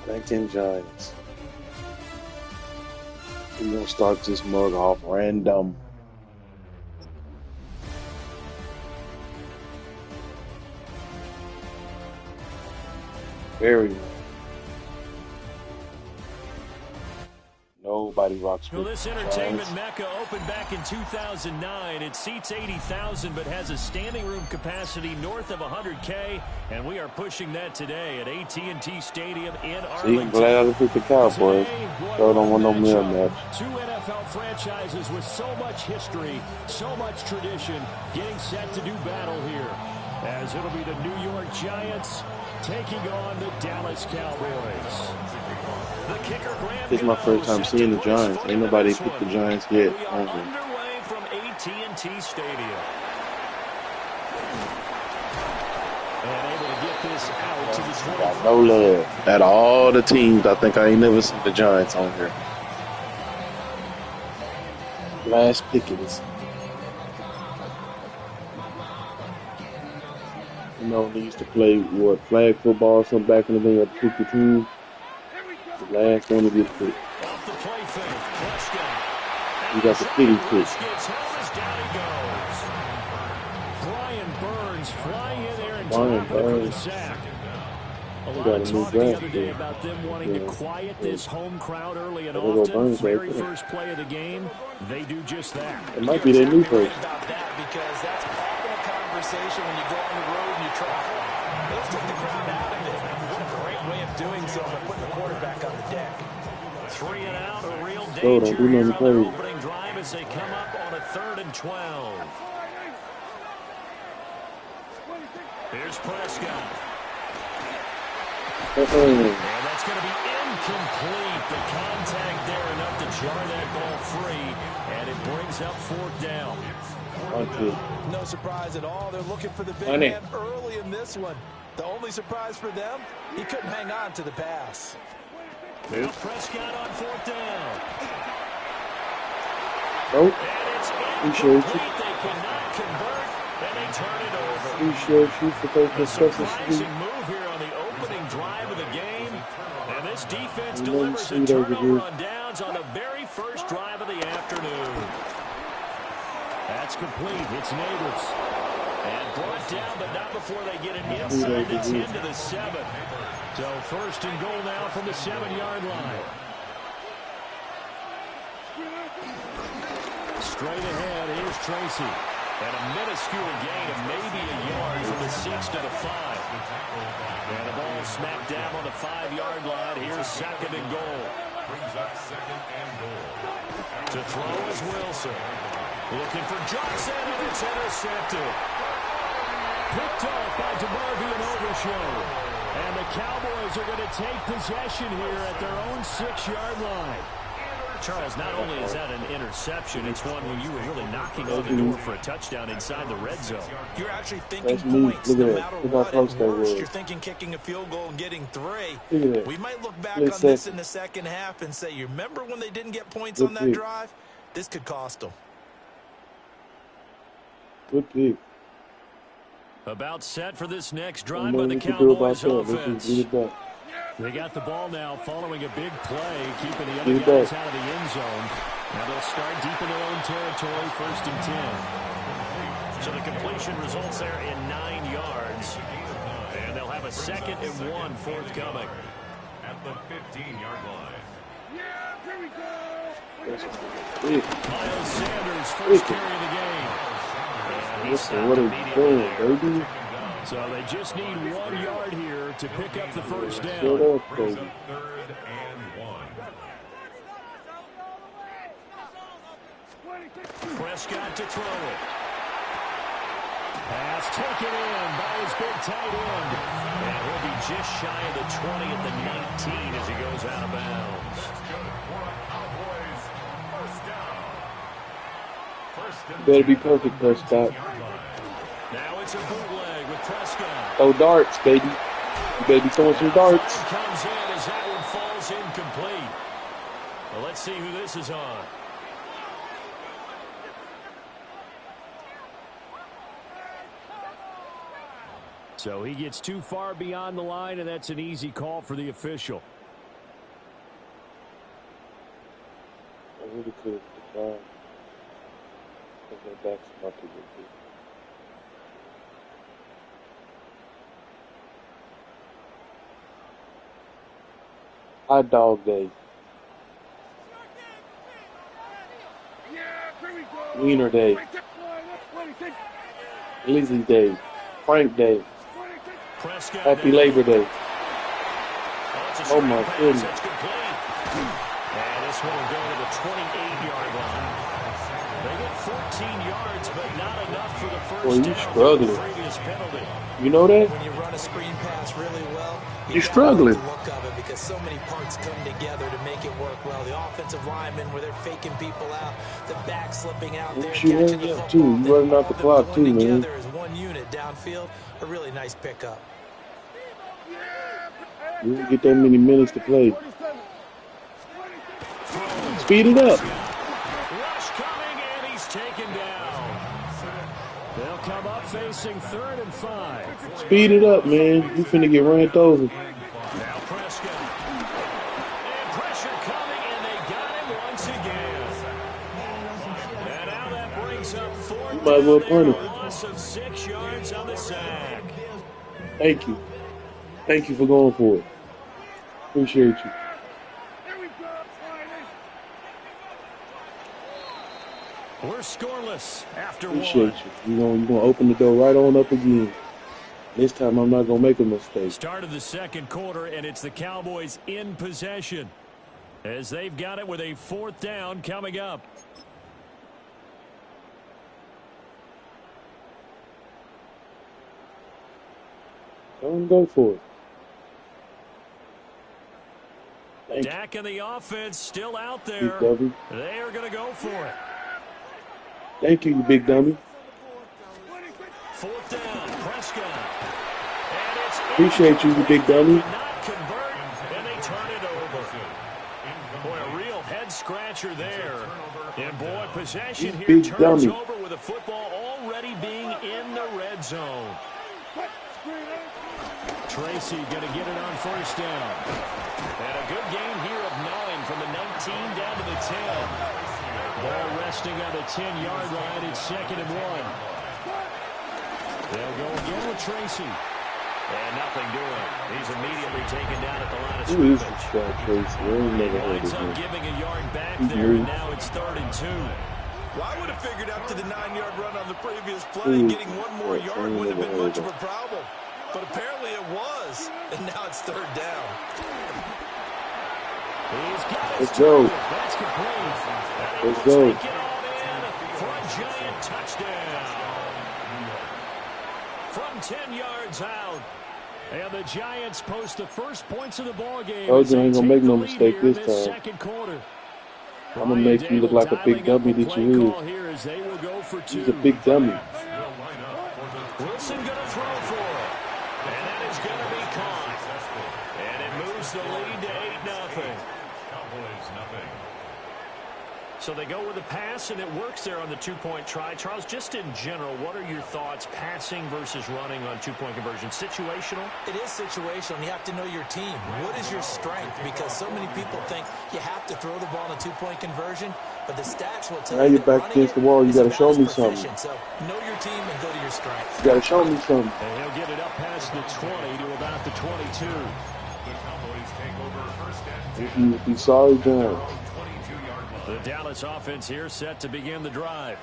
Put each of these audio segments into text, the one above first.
Rankin Giants. We're gonna start this mug off random. Very random. Nobody rocks Well, with this the entertainment Giants. mecca opened back in 2009. It seats 80,000 but has a standing room capacity north of 100K, and we are pushing that today at AT&T Stadium in See, I'm glad I Arlington. picked the Cowboys. Today, boy, So I what don't a want no mirror matchup. match. Two NFL franchises with so much history, so much tradition, getting set to do battle here. As it'll be the New York Giants taking on the Dallas Cowboys. The kicker, Graham This is my first time set to seeing the put his Giants. foot Ain't into nobody this picked the one. Giants And yet we are on here. underway from AT&T Stadium. And able to get this out to the 20. Got no love. Out of all the teams, I think I ain't never seen the Giants on here. Last Pickens. You know, they used to play, what, flag football or something back in the day, at 52. The last one to get picked. Off the play fake, Prescott. We got the pity pick. Gets home as down he goes. Brian Burns flying in there and Brian dropping for the Burns. sack. A We lot got of a new talk the draft other day pick. about them wanting to quiet this home crowd early and There go often. Burns right Very there. first play of the game, they do just that. It might be their new Right first. about that, because that's often a conversation when you go on the road and you travel. Let's take the crowd out of it. What a great way of doing so by putting the quarterback on the deck. 3 and out, a real Go, don't danger do here nothing on their crazy. opening drive as they come up on a 3rd and 12. Here's Prescott. And that's going to be incomplete. The contact there enough to jar that ball free, and it brings up 4th down. Okay. No surprise at all. They're looking for the big Money. man early in this one. The only surprise for them, he couldn't hang on to the pass. Now Prescott on 4th down. Nope. And it's Appreciate you. incomplete. They cannot convert, and they turn it over. Appreciate you for taking A the steps of surprising speed. move here on the opening drive of the game. And this defense You know, delivers a sweet over turnover here. on downs on the very first drive of the afternoon. That's complete. It's Neighbors. And brought down, but not before they get it inside the 10 to the 7. So 1st and goal now from the 7-yard line. Straight ahead, here's Tracy. And a minuscule gain of maybe a yard from the 6 to the 5. And the ball smacked down on the 5-yard line. Here's 2nd and goal. To throw is Wilson. Looking for Johnson, and it's intercepted. Picked off by DeMarvion Overshow. And the Cowboys are going to take possession here at their own 6-yard line. Charles, not only is that an interception, it's one when you were really knocking on the door for a touchdown inside the red zone. You're actually thinking That's me. points Look no at that. matter Look how what. close At that worst, was. you're thinking kicking a field goal and getting 3. Look at that. We might look back Split on this second. in the second half and say, you remember when they didn't get points Good on that pick. drive? This could cost them. Good pick. About set for this next I don't drive know by what the we can do about Cowboys that. Let's just offense. get it back. They got the ball now following a big play, keeping the other Get it guys back. out of the end zone. Now they'll start deep in their own territory, 1st and 10. So the completion results there in 9 yards. And they'll have a 2nd and 1 forthcoming. At the 15-yard line. Miles Sanders, first carry of the game. And he Listen, stopped what are you immediately doing, there. baby? So they just need 1 yard here to pick up the first Shut down. up, Brings baby. up 3rd and 1. Prescott to throw it. Pass taken in by his big tight end. And he'll be just shy of the 20 at the 19 as he goes out of bounds. Better be perfect, Prescott. Now it's a bootleg with Prescott. Throw darts, baby. You better be throwing some darts. Comes in as that one falls incomplete. Well, let's see who this is on. So he gets too far beyond the line, and that's an easy call for the official. God. Okay, that's about to get good. Hot dog day. Wiener day. Lizzie day. Frank day. Happy Labor Day. Oh my goodness. And this one will go to the 28-yard line. They get 14 yards, but not enough for the first Boy, you down. struggling. Previous penalty. You know that? When you run a screen pass really well, You're struggling. The look of it because so many parts come together to make it work well. The offensive linemen where they're faking people out, the back slipping out there, You catching the running football. up too. You running out the clock too, man. Together as one unit downfield, a really nice pickup. You didn't get that many minutes to play. Speed it up. Rush coming, and he's taken down. They'll come up facing 3rd and 5. Speed it up, man. You finna get ran over. Now Prescott. And pressure coming, and they got him once again. And now that brings up 4th You might as well punt it. loss of 6 yards on the sack. Thank you. Thank you for going for it. Appreciate you. We're scoreless after Appreciate one. you. You're gonna open the door right on up again. This time I'm not gonna make a mistake. Start of the second quarter, and it's the Cowboys in possession as they've got it with a 4th down coming up. Don't go for it. Thank you. Dak and the offense still out Big there. dummy. They are going to go for it. Thank you, you big dummy. 4th down, Prescott. And it's Appreciate you, you big dummy. not convert, and they turn it over. Boy, a real head scratcher there. And boy, possession You here big turns dummy. over with the football already being in the red zone. Tracy going to get it on 1st down. And a good gain here of 9 from the 19 down to the 10. Ball resting on the 10-yard line. It's 2nd and 1. They'll go again with Tracy. And nothing doing. He's immediately taken down at the line of Who is scrimmage. this guy, Tracy? I ain't never He heard winds of up him. giving a yard back He's there, new. and now it's 3rd and 2. Well, I would have figured after the 9-yard run on the previous play, Ooh, getting one more yes, I yard ain't wouldn't have never been much heard of a problem. But apparently it was, and now it's 3rd down. He's got his Let's go. target. That's complete. And he Let's will go. take it on in for a giant touchdown. From 10 yards out. And the Giants post the first points of the ball game. Oh, as you they ain't gonna take make the no lead mistake here in this time. Second quarter. I'm gonna make you look like a big dummy that you is. Here as they will go for 2. He's a big dummy. Wilson going to throw for it. And that is going to be caught. And it moves the lead to 8-0. Cowboys nothing. So they go with a pass, and it works there on the 2-point try. Charles, just in general, what are your thoughts passing versus running on 2-point conversion? Situational? It is situational. You have to know your team. What is your strength? Because so many people think you have to throw the ball in a 2-point conversion, but the stats will tell Now you you're that back running against the it wall. You is gotta about show as me something. proficient. So know your team and go to your strengths. You gotta show me something. And he'll get it up past the 20 to about the 22. The Cowboys take over 1st and 10. If you be sorry, John. 22-yard line. The Dallas offense here set to begin the drive.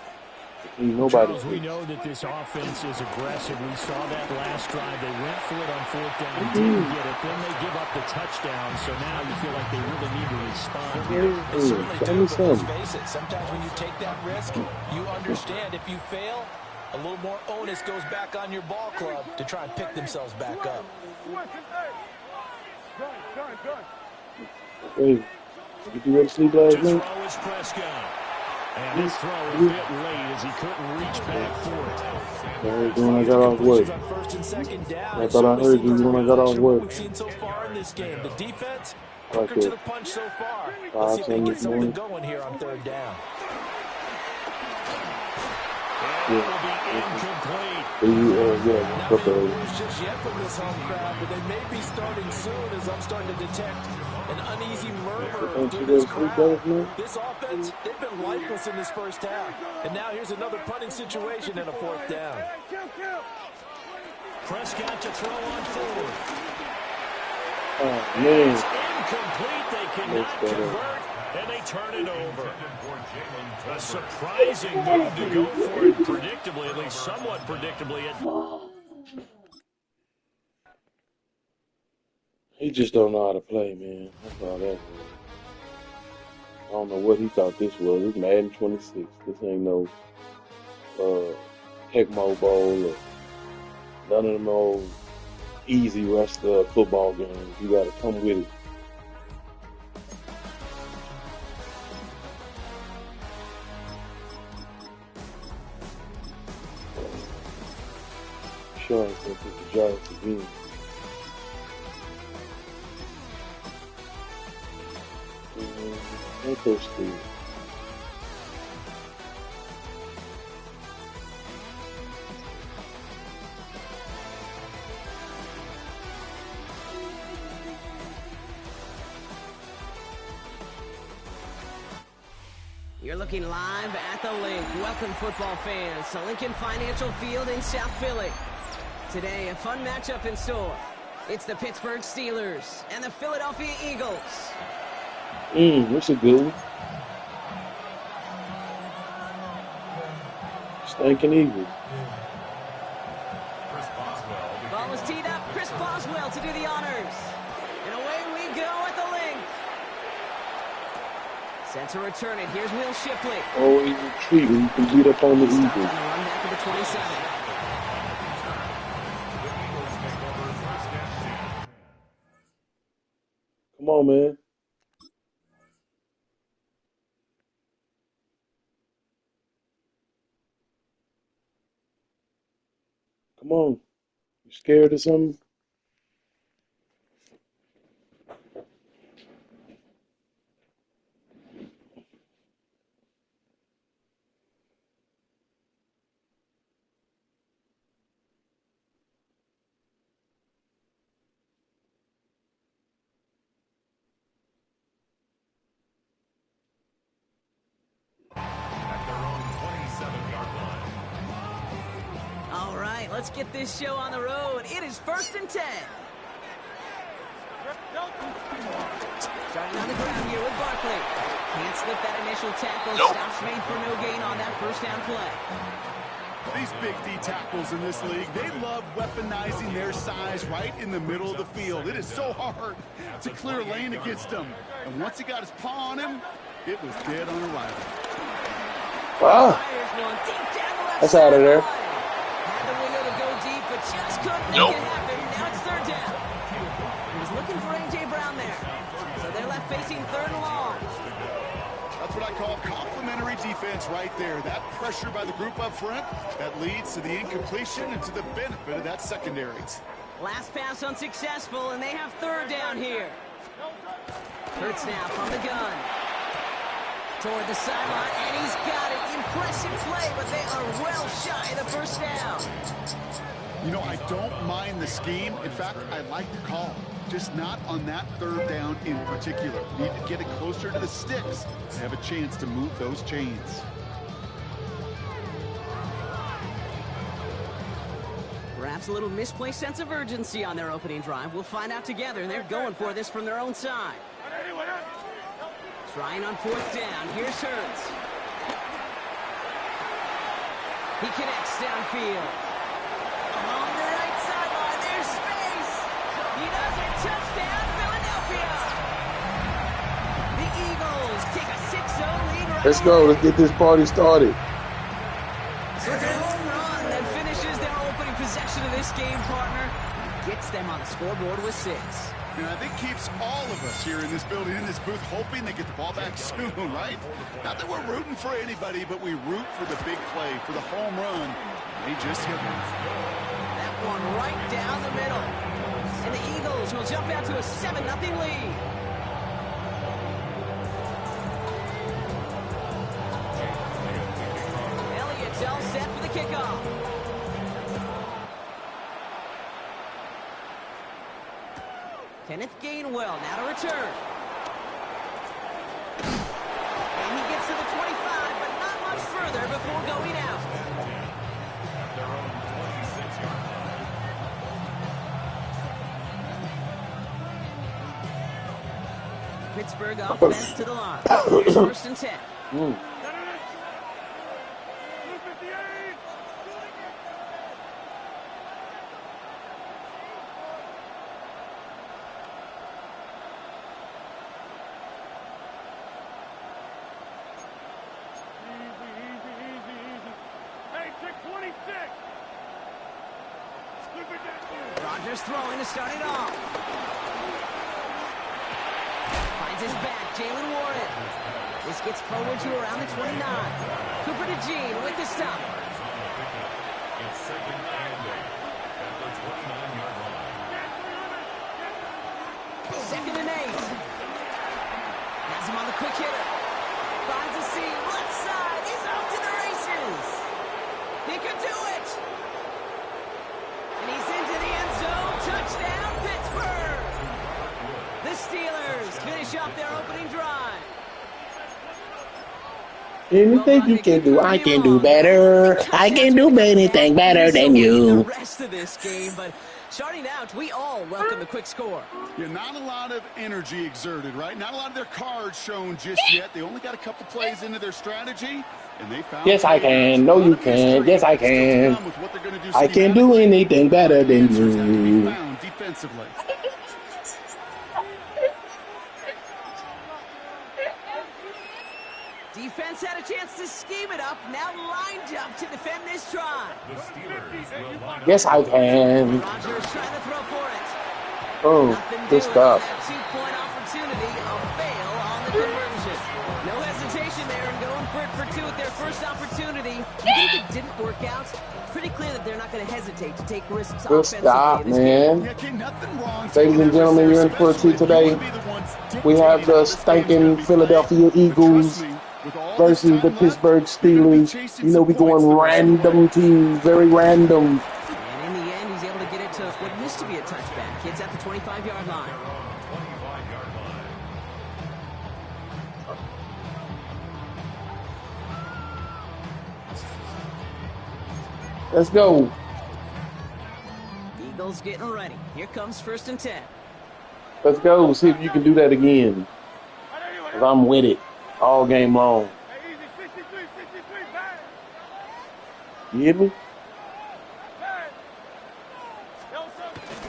Ain't nobody. Charles, we know that this offense is aggressive. We saw that last drive. They went for it on 4th down, didn't get it. Then they give up the touchdown. So now you feel like they really need to respond here. They certainly Tell do, me but let's something. face it, sometimes when you take that risk, you understand if you fail, a little more onus goes back on your ball club to try and pick themselves back up. Hey, did you ever sleep last To night? throw is Prescott. And his throw is a bit late as he couldn't reach back for it. I heard you when I got off work. On 1st and 2nd down. I thought I heard you when I got off work. We've seen so far in this game. The defense, Right quicker to there. the punch so far. 5, Let's see if they 10 get this something morning. going here on 3rd down. And it will be incomplete. Yeah, Not got many the words just yet from this home crowd, but they may be starting soon as I'm starting to detect An uneasy murmur Don't through you this go sleep, crowd. man? This offense, they've been lifeless in this first half. And now here's another punting situation and a fourth down. Prescott to throw on forward. Oh, It's man. incomplete. They cannot That's better. convert, and they turn it over. A surprising move to go for it predictably, at least somewhat predictably. He just don't know how to play, man. That's all that is. I don't know what he thought this was. It's Madden 26. This ain't no Tecmo Bowl or none of them old easy rest of football games. You gotta come with it. Sure, I think it's the Giants again. Interesting. You're looking live at the Link. Welcome, football fans, to Lincoln Financial Field in South Philly. Today, a fun matchup in store. It's the Pittsburgh Steelers and the Philadelphia Eagles. That's a good one. Stinking Eagles. Ball is teed up. Chris Boswell to do the honors. And away we go at the Link. Set to return it. Here's Will Shipley. Oh, he's retreating. He can beat up on the Stopped on the Eagles. run back of the 27. Come on, man. Come on. You scared of something? At their own 27-yard line. All right, let's get this show on the road. It is 1st and 10. Starting on the ground here with Barkley. Can't slip that initial tackle. Stops made for no gain on that first down play. These big D tackles in this league, they love weaponizing their size right in the middle of the field. It is so hard to clear a lane against them. And once he got his paw on him, it was dead on arrival. Wow. Fires one deep down the left That's out of there. sideline. Had the window to go deep, but just couldn't make it happen. Now it's 3rd down. He was looking for A.J. Brown there. So they're left facing 3rd and long. That's what I call complimentary defense right there. That pressure by the group up front, that leads to the incompletion and to the benefit of that secondary. Last pass unsuccessful, and they have 3rd down here. Hurts now from the gun. Toward the sideline, and he's got it. Impressive play, but they are well shy of the first down. You know, I don't mind the scheme. In fact, I like the call. Just not on that 3rd down in particular. Need to get it closer to the sticks to have a chance to move those chains. Perhaps a little misplaced sense of urgency on their opening drive. We'll find out together. They're going for this from their own side. Trying on 4th down. Here's Hurts. He connects downfield. Along the right sideline, there's space. He does it. Touchdown, Philadelphia. The Eagles take a 6-0 lead right Let's go. Let's get this party started. So it's a home run that finishes their opening possession of this game, partner. Gets them on the scoreboard with 6. And I think keeps all of us here in this building, in this booth, hoping they get the ball back soon, right? Not that we're rooting for anybody, but we root for the big play, for the home run. They just hit one. That one right down the middle. And the Eagles will jump out to a 7-0 lead. Elliott's all set for the kickoff. Kenneth Gainwell now to return. before going out. Their own 26-yard line. Pittsburgh offense to the line. Here's 1st and 10. Rodgers throwing to start it off. Finds his back, Jalen Warren. This gets forward to around the 29. Cooper to Gene with the stop. It's 2nd and 8 at the 29-yard line. 2nd and 8. Has him on the quick hitter. Finds a seam, left side. He's off to the races. He could do it. And he's into the end zone. Touchdown, Pittsburgh. The Steelers finish off their opening drive. Anything you can do, I can do better. I can do anything better than you. The rest of this game, but starting out, we all welcome the quick score. Yeah, not a lot of energy exerted, right? Not a lot of their cards shown just yet. They only got a couple plays into their strategy, and they found. Yes, I can. No, you can. Yes, I can. I can do anything better than you. Defensively. Defense had a chance to scheme it up, now lined up to defend this try. The Steelers will line up. Yes, I can. Rodgers trying to throw for it. Oh, Nothing good doing. stuff. That 2-point opportunity, a fail on the conversion. No hesitation there and going for it for 2 at their first opportunity. Even if it didn't work out, pretty clear that they're not going to hesitate to take risks Good offensively stop, in this game. man. Ladies and gentlemen, you're in for a treat today. We have the stinking Philadelphia Eagles versus the Pittsburgh Steelers. You know, we going random teams, very random. And in the end, he's able to get it to what used to be a touchback. Kids at the 25-yard line. 25-yard line. Let's go. Eagles getting ready. Here comes 1st and 10. Let's go. See if you can do that again. 'Cause I'm with it all game long. You hear me?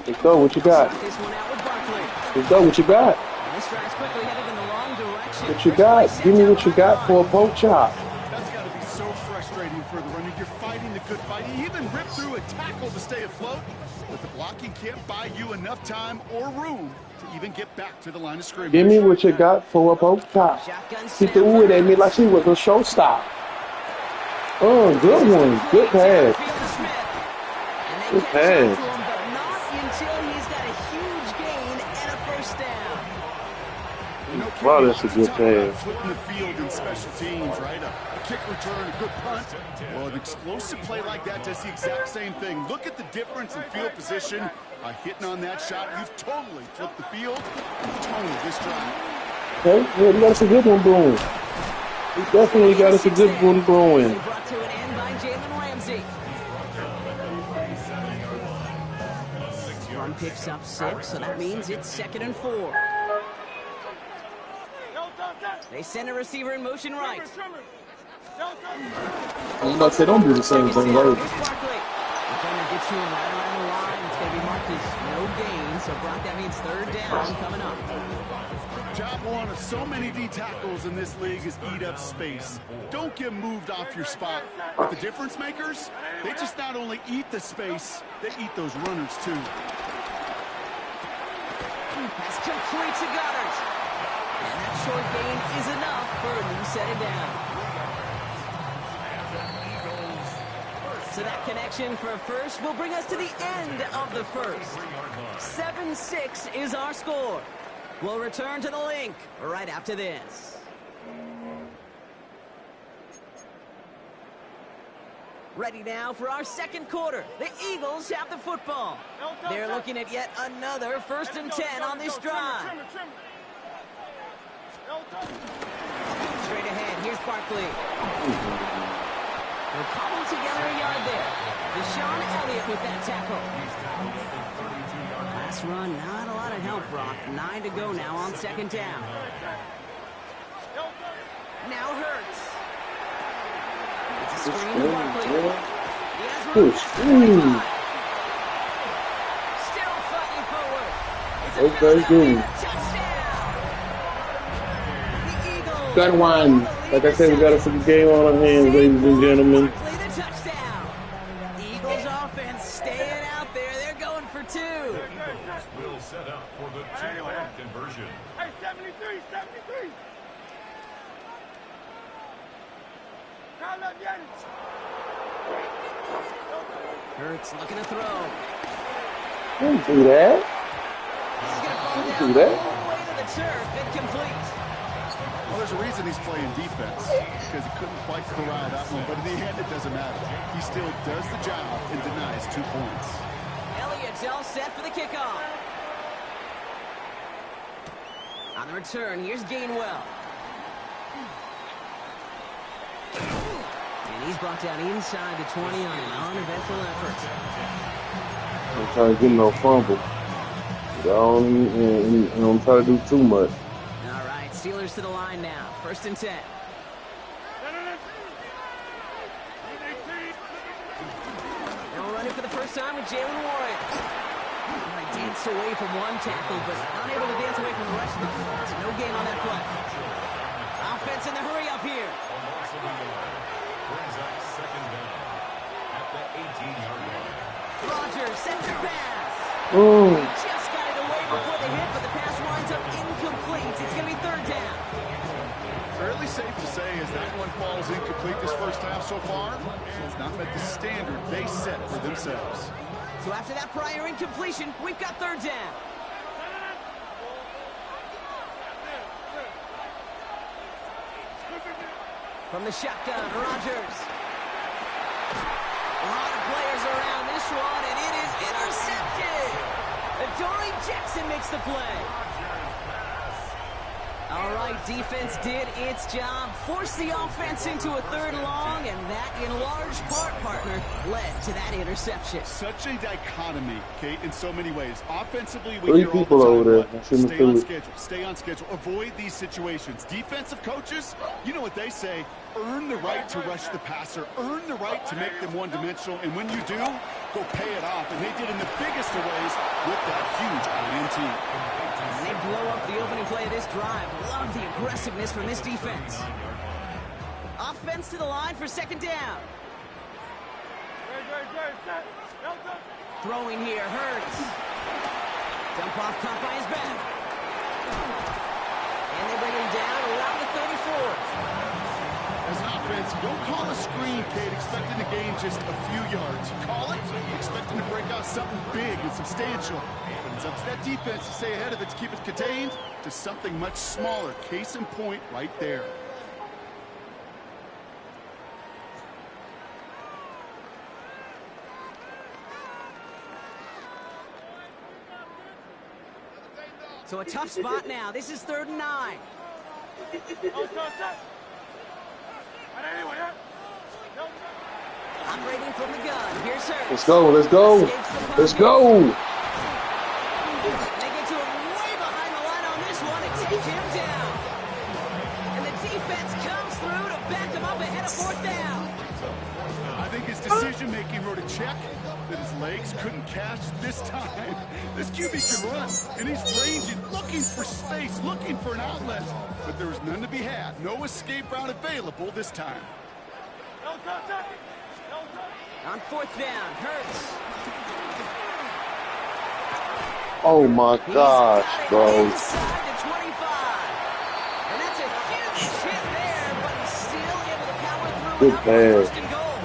Let's go. What you got? This one out with Barkley. Let's go. What you got? This drive's quickly headed in the wrong direction. What you got? Give me what you got for a poke chop. That's got to be so frustrating for the runner. You're fighting the good fight. You even rip through a tackle to stay afloat, but the blocking can't buy you enough time or room to even get back to the line of scrimmage. Give me what you got for a poke chop. Shotgun She snap threw it for at me like she was a showstop. Oh, good one. Good pass. Good Good pass. but not until he's got a huge gain and a first down. Wow, that's a good pass. Flipping the field in special teams, right? A kick return, a good punt. Well, an explosive play like that does the exact same thing. Look at the difference in field position. By hitting on that shot, you've totally flipped the field and tone of this drive. Okay, yeah, we got us a good one brewing. We definitely got us a good one brewing. Brought to an end by Jalen Ramsey. Run picks up 6, so that means it's 2nd and 4. They send a receiver in motion right. I was about to say, don't do the same thing, right? Here's Barkley. Defender gets to him right around the line. It's going to be marked as no gain, so Brock, that means 3rd down coming up. Job one of so many D tackles in this league is eat up space. Don't get moved off your spot. But the difference makers, they just not only eat the space, they eat those runners too. Pass complete to Goddard. And that short gain is enough for a new set it down. So that connection for a first will bring us to the end of the first. 7-6 is our score. We'll return to the link right after this. Ready now for our second quarter. The Eagles have the football. They're looking at yet another 1st and 10 on this drive. Straight ahead, here's Barkley. Deshaun Elliott with that tackle. Last run, not a lot of help, Brock. 9 to go now on second down. Now Hurts. It's a screen to Barkley. He has room at the 25. Still fighting forward. It's a Philadelphia touchdown. The Eagles. Got one. Like I said, we got a freaking game on our hands, ladies and gentlemen. Barkley the touchdown. Eagles offense staying out there. They're going for 2. Will set up for the two-point conversion. Hey, 73, 73. Hurts looking to throw. Don't do that. He's going to fall Don't down do that. all the way to the turf. Incomplete. Well, there's a reason he's playing defense, because he couldn't quite corral that one, but in the end, it doesn't matter. He still does the job and denies 2 points. Elliott's all set for the kickoff. On the return, here's Gainwell. And he's brought down inside the 20 on an uneventful effort. I'm trying to get no fumble. I don't try to do too much. All right, Steelers to the line now. 1st and 10. Now running for the first time with Jalen Warren. Well, he danced away from one tackle, but unable to dance away from the rest of the defense. No gain on that play. Offense in the hurry up here. Brings up second down at the 18-yard line. Rodgers sends a pass. Oh. He just got it away before the hit, but the pass winds up incomplete. It's going to be 3rd down. Fairly safe to say as that one falls incomplete this first half so far, it's not met the standard they set for themselves. So after that prior incompletion, we've got 3rd down. From the shotgun, Rodgers. A lot of players around this one, and it is intercepted. Adoree Jackson makes the play. All right, defense did its job, forced the offense into a 3rd long, and that, in large part, partner, led to that interception. Such a dichotomy, Kate, in so many ways. Offensively, we 3 hear all people the time, over there. what? I shouldn't Stay do on it. schedule, stay on schedule, avoid these situations. Defensive coaches, you know what they say, earn the right to rush the passer, earn the right to make them one-dimensional, and when you do, go pay it off. And they did in the biggest of ways with that huge INT. And they blow up the opening play of this drive. Love the aggressiveness from this defense. Offense to the line for 2nd down. Throwing here, Hurts. Dump off caught by his back. And they bring him down around the 34. As an offense, don't call a screen, Kate, expecting to gain just a few yards. Call it, expecting to break out something big and substantial. But it's up to that defense to stay ahead of it, to keep it contained to something much smaller. Case in point right there. So a tough spot now. This is 3rd and 9. Operating from the gun. Here's Hurts. Let's go. Let's go. Let's go. They get to him way behind the line on this one and take him down. And the defense comes through to back him up ahead of 4th down. I think his decision-making wrote a check that his legs couldn't catch this time. This QB can run, and he's ranging, looking for space, looking for an outlet. But there was none to be had. No escape route available this time. On 4th down, Hurts. Oh my gosh, bro. Inside the 25. And that's a huge hit there, but he's still able to power through Good it up pass. for 1st and goal.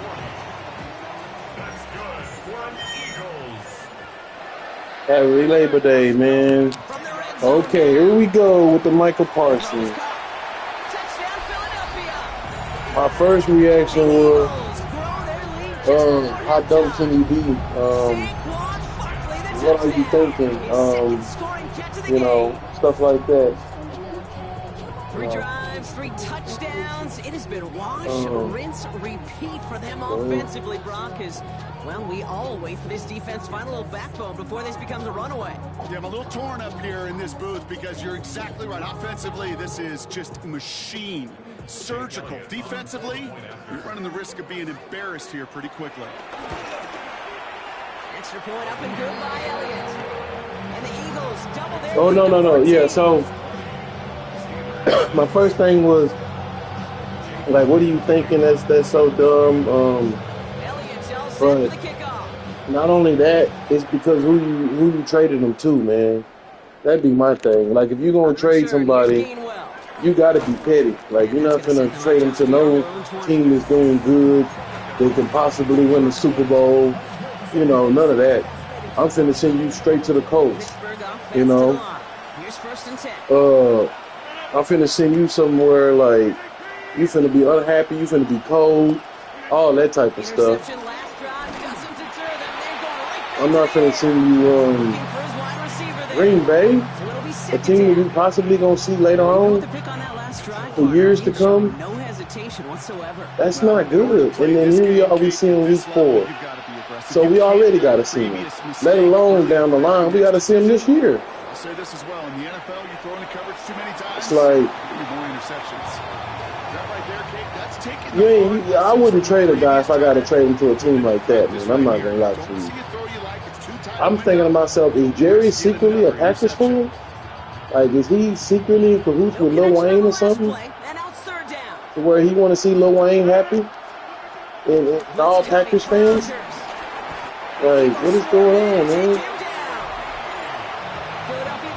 That's good for an Eagles. Happy Labor Day, man. From the red zone. Okay, here we go with the Michael Parsons. Touchdown, Philadelphia. My first reaction was, Eagles grow their lead just more how dumb can you be? Saquon Barkley, the What are you touchdown. thinking? His second scoring catch of the You know, game. stuff like that. 3 drives, drives, 3 touchdowns. It has been wash, rinse, repeat for them offensively, Brock, as, well, we all wait for this defense to find a little backbone before this becomes a runaway. Yeah, I'm a little torn up here in this booth because you're exactly right. Offensively, this is just machine. Surgical. Defensively, you're running the risk of being embarrassed here pretty quickly. Extra point up and good by Elliott. And the Eagles double their Oh, lead to no. 14. Yeah, so my first thing was, like, what are you thinking? That's so dumb. Elliott's all set for But the kickoff. not only that, it's because who you traded them to, man. That'd be my thing. Like, if you're gonna trade Third, here's somebody, Gainwell. you gotta be petty. Like, you're not gonna trade them to no team that's doing good. They can possibly win the Super Bowl. You know, none of that. I'm finna send you straight to the Colts. Pittsburgh offense You know. to the line. Here's 1st and 10. I'm finna send you somewhere like you finna be unhappy, you finna be cold, all that type of stuff. Interception last drive doesn't deter them. They're going right back I'm not to the finna air. send you Looking for his wide receiver there. Green Bay, So it'll be a 2nd team that down. we possibly gonna see later With on. the pick on that last drive, For years to he showed come. no hesitation whatsoever. That's not good. And then here we are, we seeing week 4. So we already gotta see him. Let alone down the line, we gotta see him this year. I'll say this as well. In the NFL, you throw into coverage too many times. It's like, more interceptions. That right there, Kate, that's taking you ain't, I wouldn't trade a guy if I gotta trade him to a team like that, man. I'm not gonna lie to you. I'm thinking to myself, is Jerry secretly a Packers fan? Like, is he secretly in cahoots with Lil Wayne or something? And now it's 3rd down. To where he want to see Lil Wayne happy? And all Packers fans? Like, what is going on, man?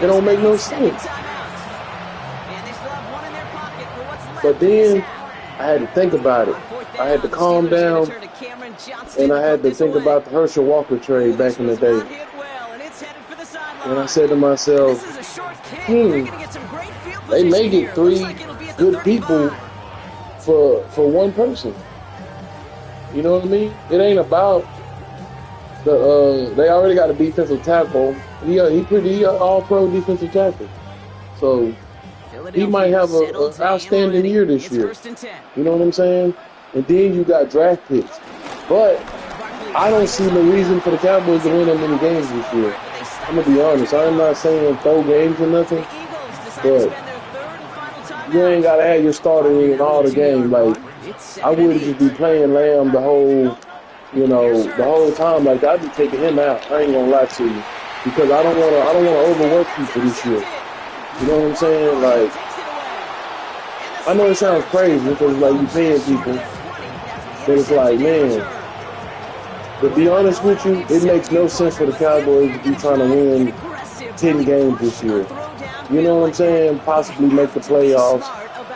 It don't make no sense. But then, I had to think about it. I had to calm down, and I had to think about the Herschel Walker trade back in the day. And I said to myself, they may get 3 good people for one person. You know what I mean? It ain't about they already got a defensive tackle. He all-pro defensive tackle. So he might have an outstanding year this year. You know what I'm saying? And then you got draft picks. But I don't see no reason for the Cowboys to win that many games this year. I'm going to be honest. I'm not saying throw games or nothing. But you ain't got to have your starter in all the game. Like, I wouldn't just be playing Lamb the whole time. Like, I'd be taking him out. I ain't going to lie to you. Because I don't want to overwork people this year. You know what I'm saying? Like, I know it sounds crazy because, like, you paying people. But it's like, man, to be honest with you, it makes no sense for the Cowboys to be trying to win 10 games this year. You know what I'm saying? Possibly make the playoffs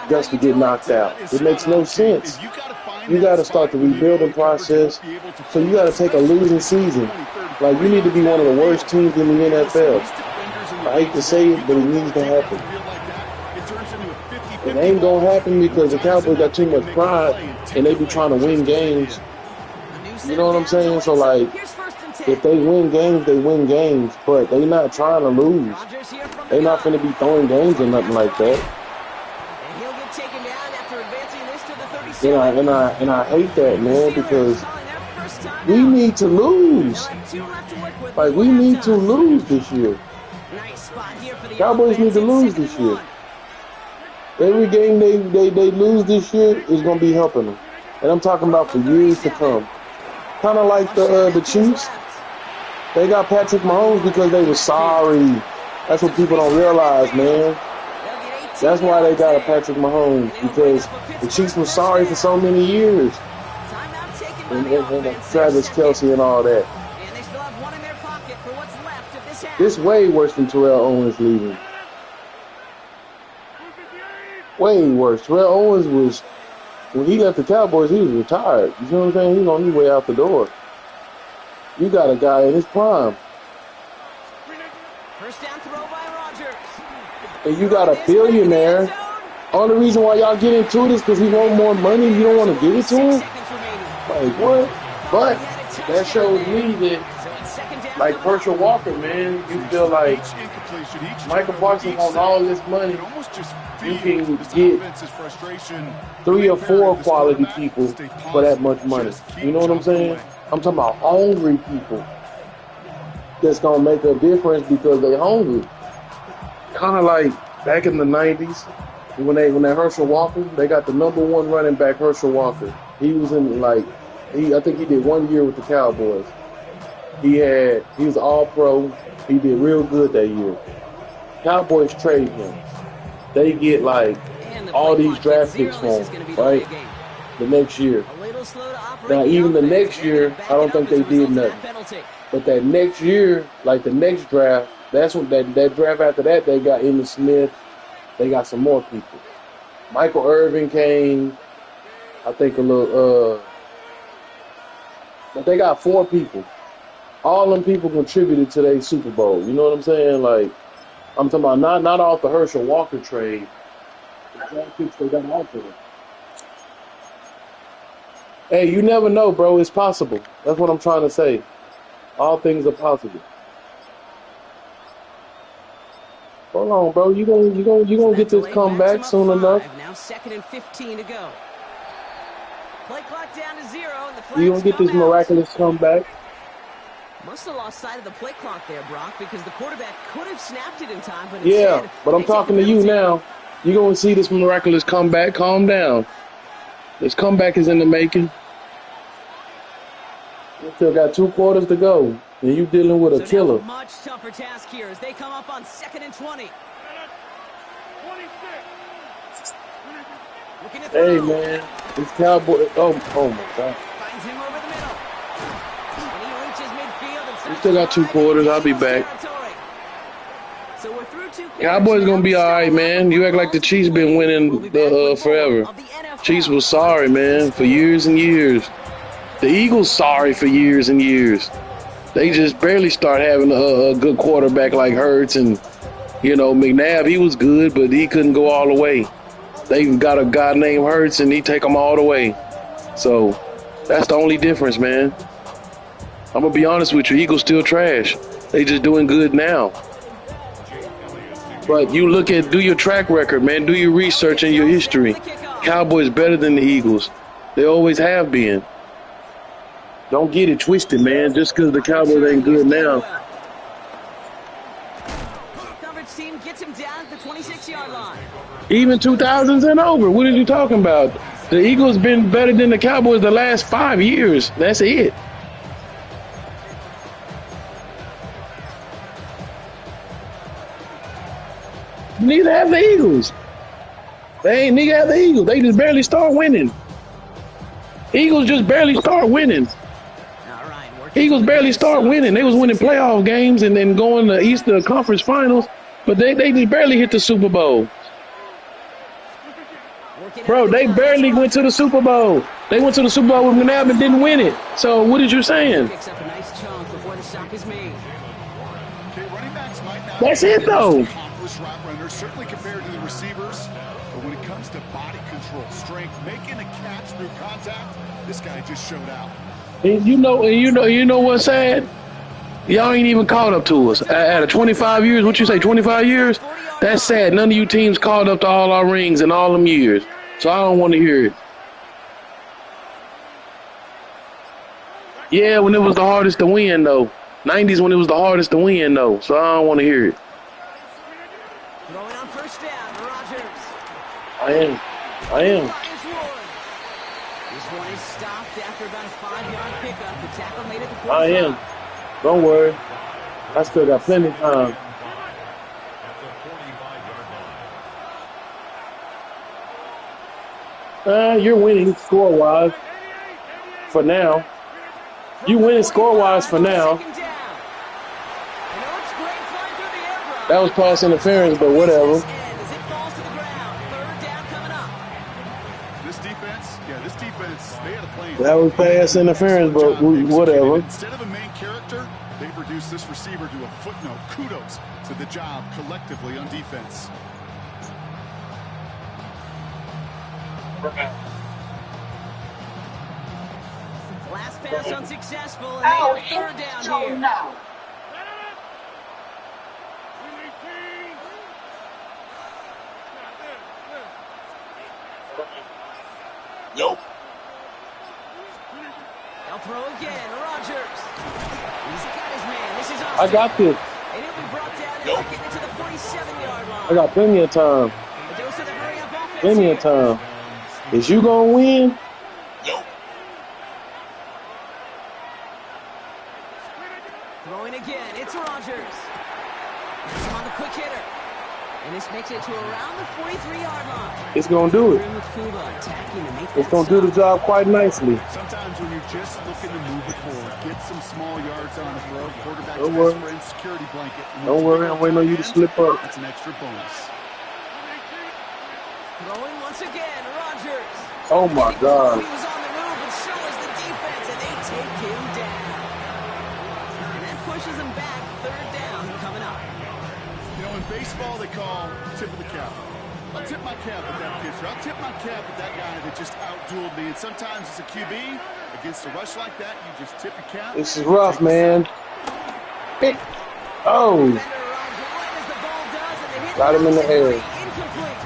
just to get knocked out. It makes no sense. You got to start the rebuilding process. So you got to take a losing season. Like, you need to be one of the worst teams in the NFL. I hate to say it, but it needs to happen. It ain't going to happen because the Cowboys got too much pride and they be trying to win games. You know what I'm saying? So, like, if they win games, they win games. But they not trying to lose. They not going to be throwing games or nothing like that. And I hate that, man, because we need to lose. Like, we need to lose this year. Cowboys need to lose this year. Every game they lose this year is going to be helping them. And I'm talking about for years to come. Kind of like the Chiefs. They got Patrick Mahomes because they were sorry. That's what people don't realize, man. That's why they got a Patrick Mahomes, because the Chiefs were sorry for so many years. And Travis Kelce and all that. This way worse than Terrell Owens leaving. Way worse. Terrell Owens was, when he left the Cowboys, he was retired. You know what I'm saying? He was on his way out the door. You got a guy in his prime. First down throw by Rodgers. And you got a billionaire. Only reason why y'all get into this because he want more money. You don't want to give it to him? Like, what? But that shows me that, like Herschel Walker, man, you feel like Michael Parsons wants all this money. you can get 3 or 4 quality people for that much money. You know what I'm saying? I'm talking about hungry people that's gonna make a difference because they hungry. Kind of like back in the '90s when that Herschel Walker, they got the #1 running back Herschel Walker. He was in I think he did 1 year with the Cowboys. He was all pro. He did real good that year. Cowboys trade him. They get all these draft picks for him, right? The next year. Now even the next year, I don't think they did nothing. But that next year, the next draft, that's when that draft after that, they got Emmitt Smith. They got some more people. Michael Irvin came. I think a little. But they got 4 people. All them people contributed to their Super Bowl. You know what I'm saying? I'm talking about not off the Herschel Walker trade. The draft picks they got off of it. Hey, you never know, bro. It's possible. That's what I'm trying to say. All things are possible. Hold on, bro. You gonna get this comeback soon enough. Now 2nd and 15 to go. Play clock down to 0. And the flags You gonna get this miraculous comeback. Must have lost sight of the play clock there, Brock, because the quarterback could have snapped it in time, but yeah, instead, but I'm talking to you now. You're going to see this miraculous comeback. Calm down. This comeback is in the making. You still got 2 quarters to go, and you dealing with a killer. A much tougher task here as they come up on 2nd and 20. Hey, man. This Cowboy. Oh, my God. Finds him over the middle. And he reaches midfield and we still got 2 quarters. I'll be back. So we're through 2 quarters. Cowboys going to be all right, man. You act like the Chiefs been winning forever. Chiefs was sorry, man, for years and years. The Eagles sorry for years and years. They just barely start having a good quarterback like Hurts, and McNabb. He was good, but he couldn't go all the way. They got a guy named Hurts, and he take them all the way. So that's the only difference, man. I'm gonna be honest with you. Eagles still trash. They just doing good now. But you do your track record, man. Do your research and your history. Cowboys better than the Eagles. They always have been. Don't get it twisted, man. Just because the Cowboys ain't good now. Coverage team gets him down at the 26-yard line. Even 2000s and over. What are you talking about? The Eagles been better than the Cowboys the last 5 years. That's it. Neither have the Eagles. Neither have the Eagles. They just barely start winning. Eagles just barely start winning. Eagles barely start winning. They was winning playoff games and then going to Eastern Conference Finals, but they just barely hit the Super Bowl. Bro, they barely went to the Super Bowl. They went to the Super Bowl with McNabb and didn't win it. So what is you saying? That's it, though. Certainly compared to the receivers, but when it comes to body control, strength, making a catch through contact, this guy just showed out. And you know what's sad? Y'all ain't even caught up to us. Out of 25 years, what you say, 25 years? That's sad. None of you teams caught up to all our rings in all them years. So I don't want to hear it. Yeah, when it was the hardest to win, though. 90s when it was the hardest to win, though. So I don't want to hear it. Throwing on first down, Rodgers. I am. This one is stopped after about a 5-yard pickup. The tackle made it to 45. I am. Don't worry. I still got plenty of time. You're winning score-wise for now. You winning score-wise for now. That was pass interference, but whatever. This defense, they had a plan. That was pass interference, but whatever. Instead of a main character, they've reduced this receiver to a footnote. Kudos to the job collectively on defense. Last pass unsuccessful, and they have 3rd down here. Now. They'll throw again. Rodgers. He's got his man. This is I got this. and he'll be brought down and they're getting to the 47-yard line. I got plenty of time. A dose of the hurry-up offense Plenty of time. Is you gonna win? Throwing again. It's Rodgers. He's on the quick hitter. And this makes it to around the 43-yard line. It's gonna do it. It's gonna do the job quite nicely. Sometimes when you're just looking to move it forward, get some small yards on a throw, quarterback's Don't best worry. friend, security blanket. Don't worry, I'm waiting on you to slip up. That's an extra bonus. Throwing once again. Rodgers. Oh my God. He was on the move, and so was the defense, and they take him down. And that pushes him back. Third down coming up. You know, in baseball, they call tip of the cap. I'll tip my cap at that pitcher. I'll tip my cap at that guy that just outdueled me. And sometimes as a QB, against a rush like that, you just tip your cap. This is rough, man. Oh, Defender arrives right as the ball does, and the hit got him in the air. incomplete.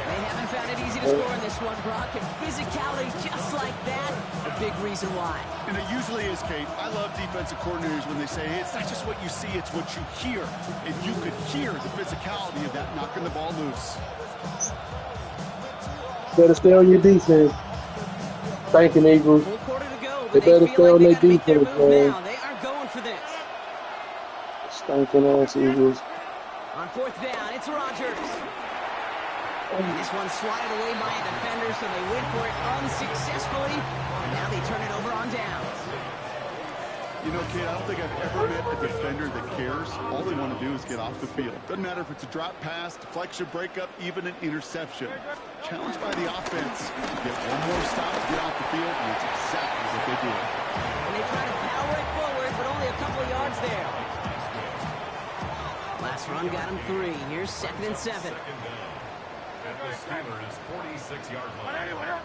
They haven't found it easy to score in this one, Brock, and physicality just like that, a big reason why. And it usually is, Kate. I love defensive coordinators when they say, hey, it's not just what you see, it's what you hear. And you could hear the physicality of that knocking the ball loose. better stay on your defense. Thanking Eagles. Full quarter to go, They but better feel stay on like their they gotta make defense, move man. now. They are going for this. Stinking ass Eagles. On fourth down, it's Rodgers. And this one's swatted away by a defender, so they wait for it unsuccessfully. And now they turn it over on downs. You know, Kate, I don't think I've ever met a defender that cares. All they want to do is get off the field. Doesn't matter if it's a drop pass, deflection, breakup, even an interception. Challenged by the offense. Get one more stop to get off the field, and that's exactly what they do. And they try to power it forward, but only a couple of yards there. Last run got him 3. Here's 2nd and 7. At the Steelers' 46-yard line.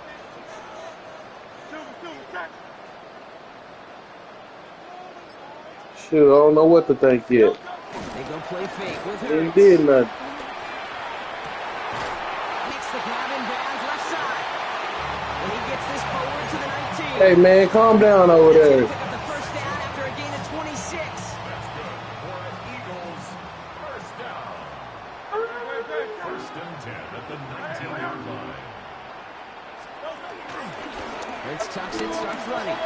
Shoot, I don't know what to think yet. They go play fake with They her. ain't did nothing. Makes the grab in bounds left side. And he gets this forward to the 19. Hey, man, calm down over That's there. gonna pick up the first down after a gain of 26. That's good for an Eagles first down. First and 10 at the 19-yard line. Wentz tucks it, starts running.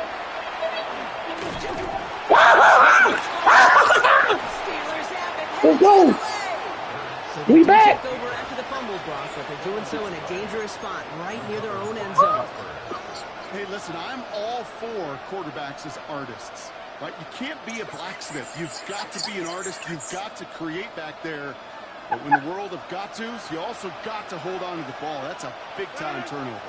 Steelers have it. Let's go. So they We do back. take over after the fumble, Brock, but they're doing so in a dangerous spot right near their own end zone. Hey, listen, I'm all for quarterbacks as artists, right? You can't be a blacksmith. You've got to be an artist. You've got to create back there. But when the world of got-tos, you also got to hold on to the ball. That's a big-time turnover.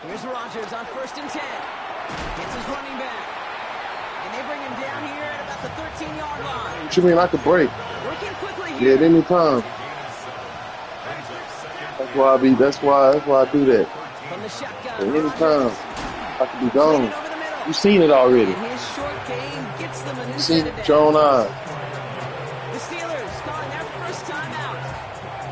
Here's Rodgers on 1st and 10. Gets his running back. And they bring him down here at about the 13-yard line. What you mean I could break? Working quickly Yeah, here. at any time. That's why I do that. From the shotgun, At any Rodgers. time. I could be Playing gone. it over the middle. You seen it already. And his short game gets them a new You set seen of it, John downs. Eye. The Steelers calling their first time out.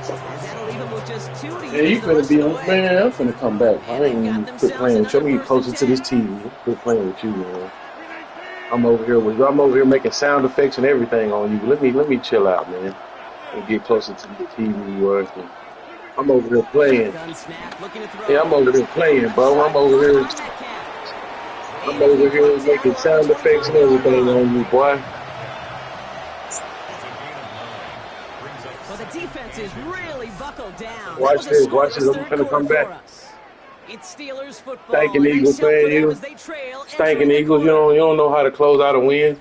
As that'll leave them with just 2 to Yeah, you use the finna rest be of the on, way. man, I'm finna come back. I ain't even quit playing with you. I'm gonna get closer to this TV. Quit playing with you, man. I'm over here making sound effects and everything on you. Let me chill out, man. And get closer to the TV working. I'm over here playing. Gun snap, looking to throw. Yeah, I'm over here playing, bro. I'm over here making sound effects and everything on you, boy. Well, the defense is really buckled down. Watch this, watch this. I'm finna come back. It's Steelers football. Stinking Eagles fan, you. Stinking Eagles, you don't know how to close out a win.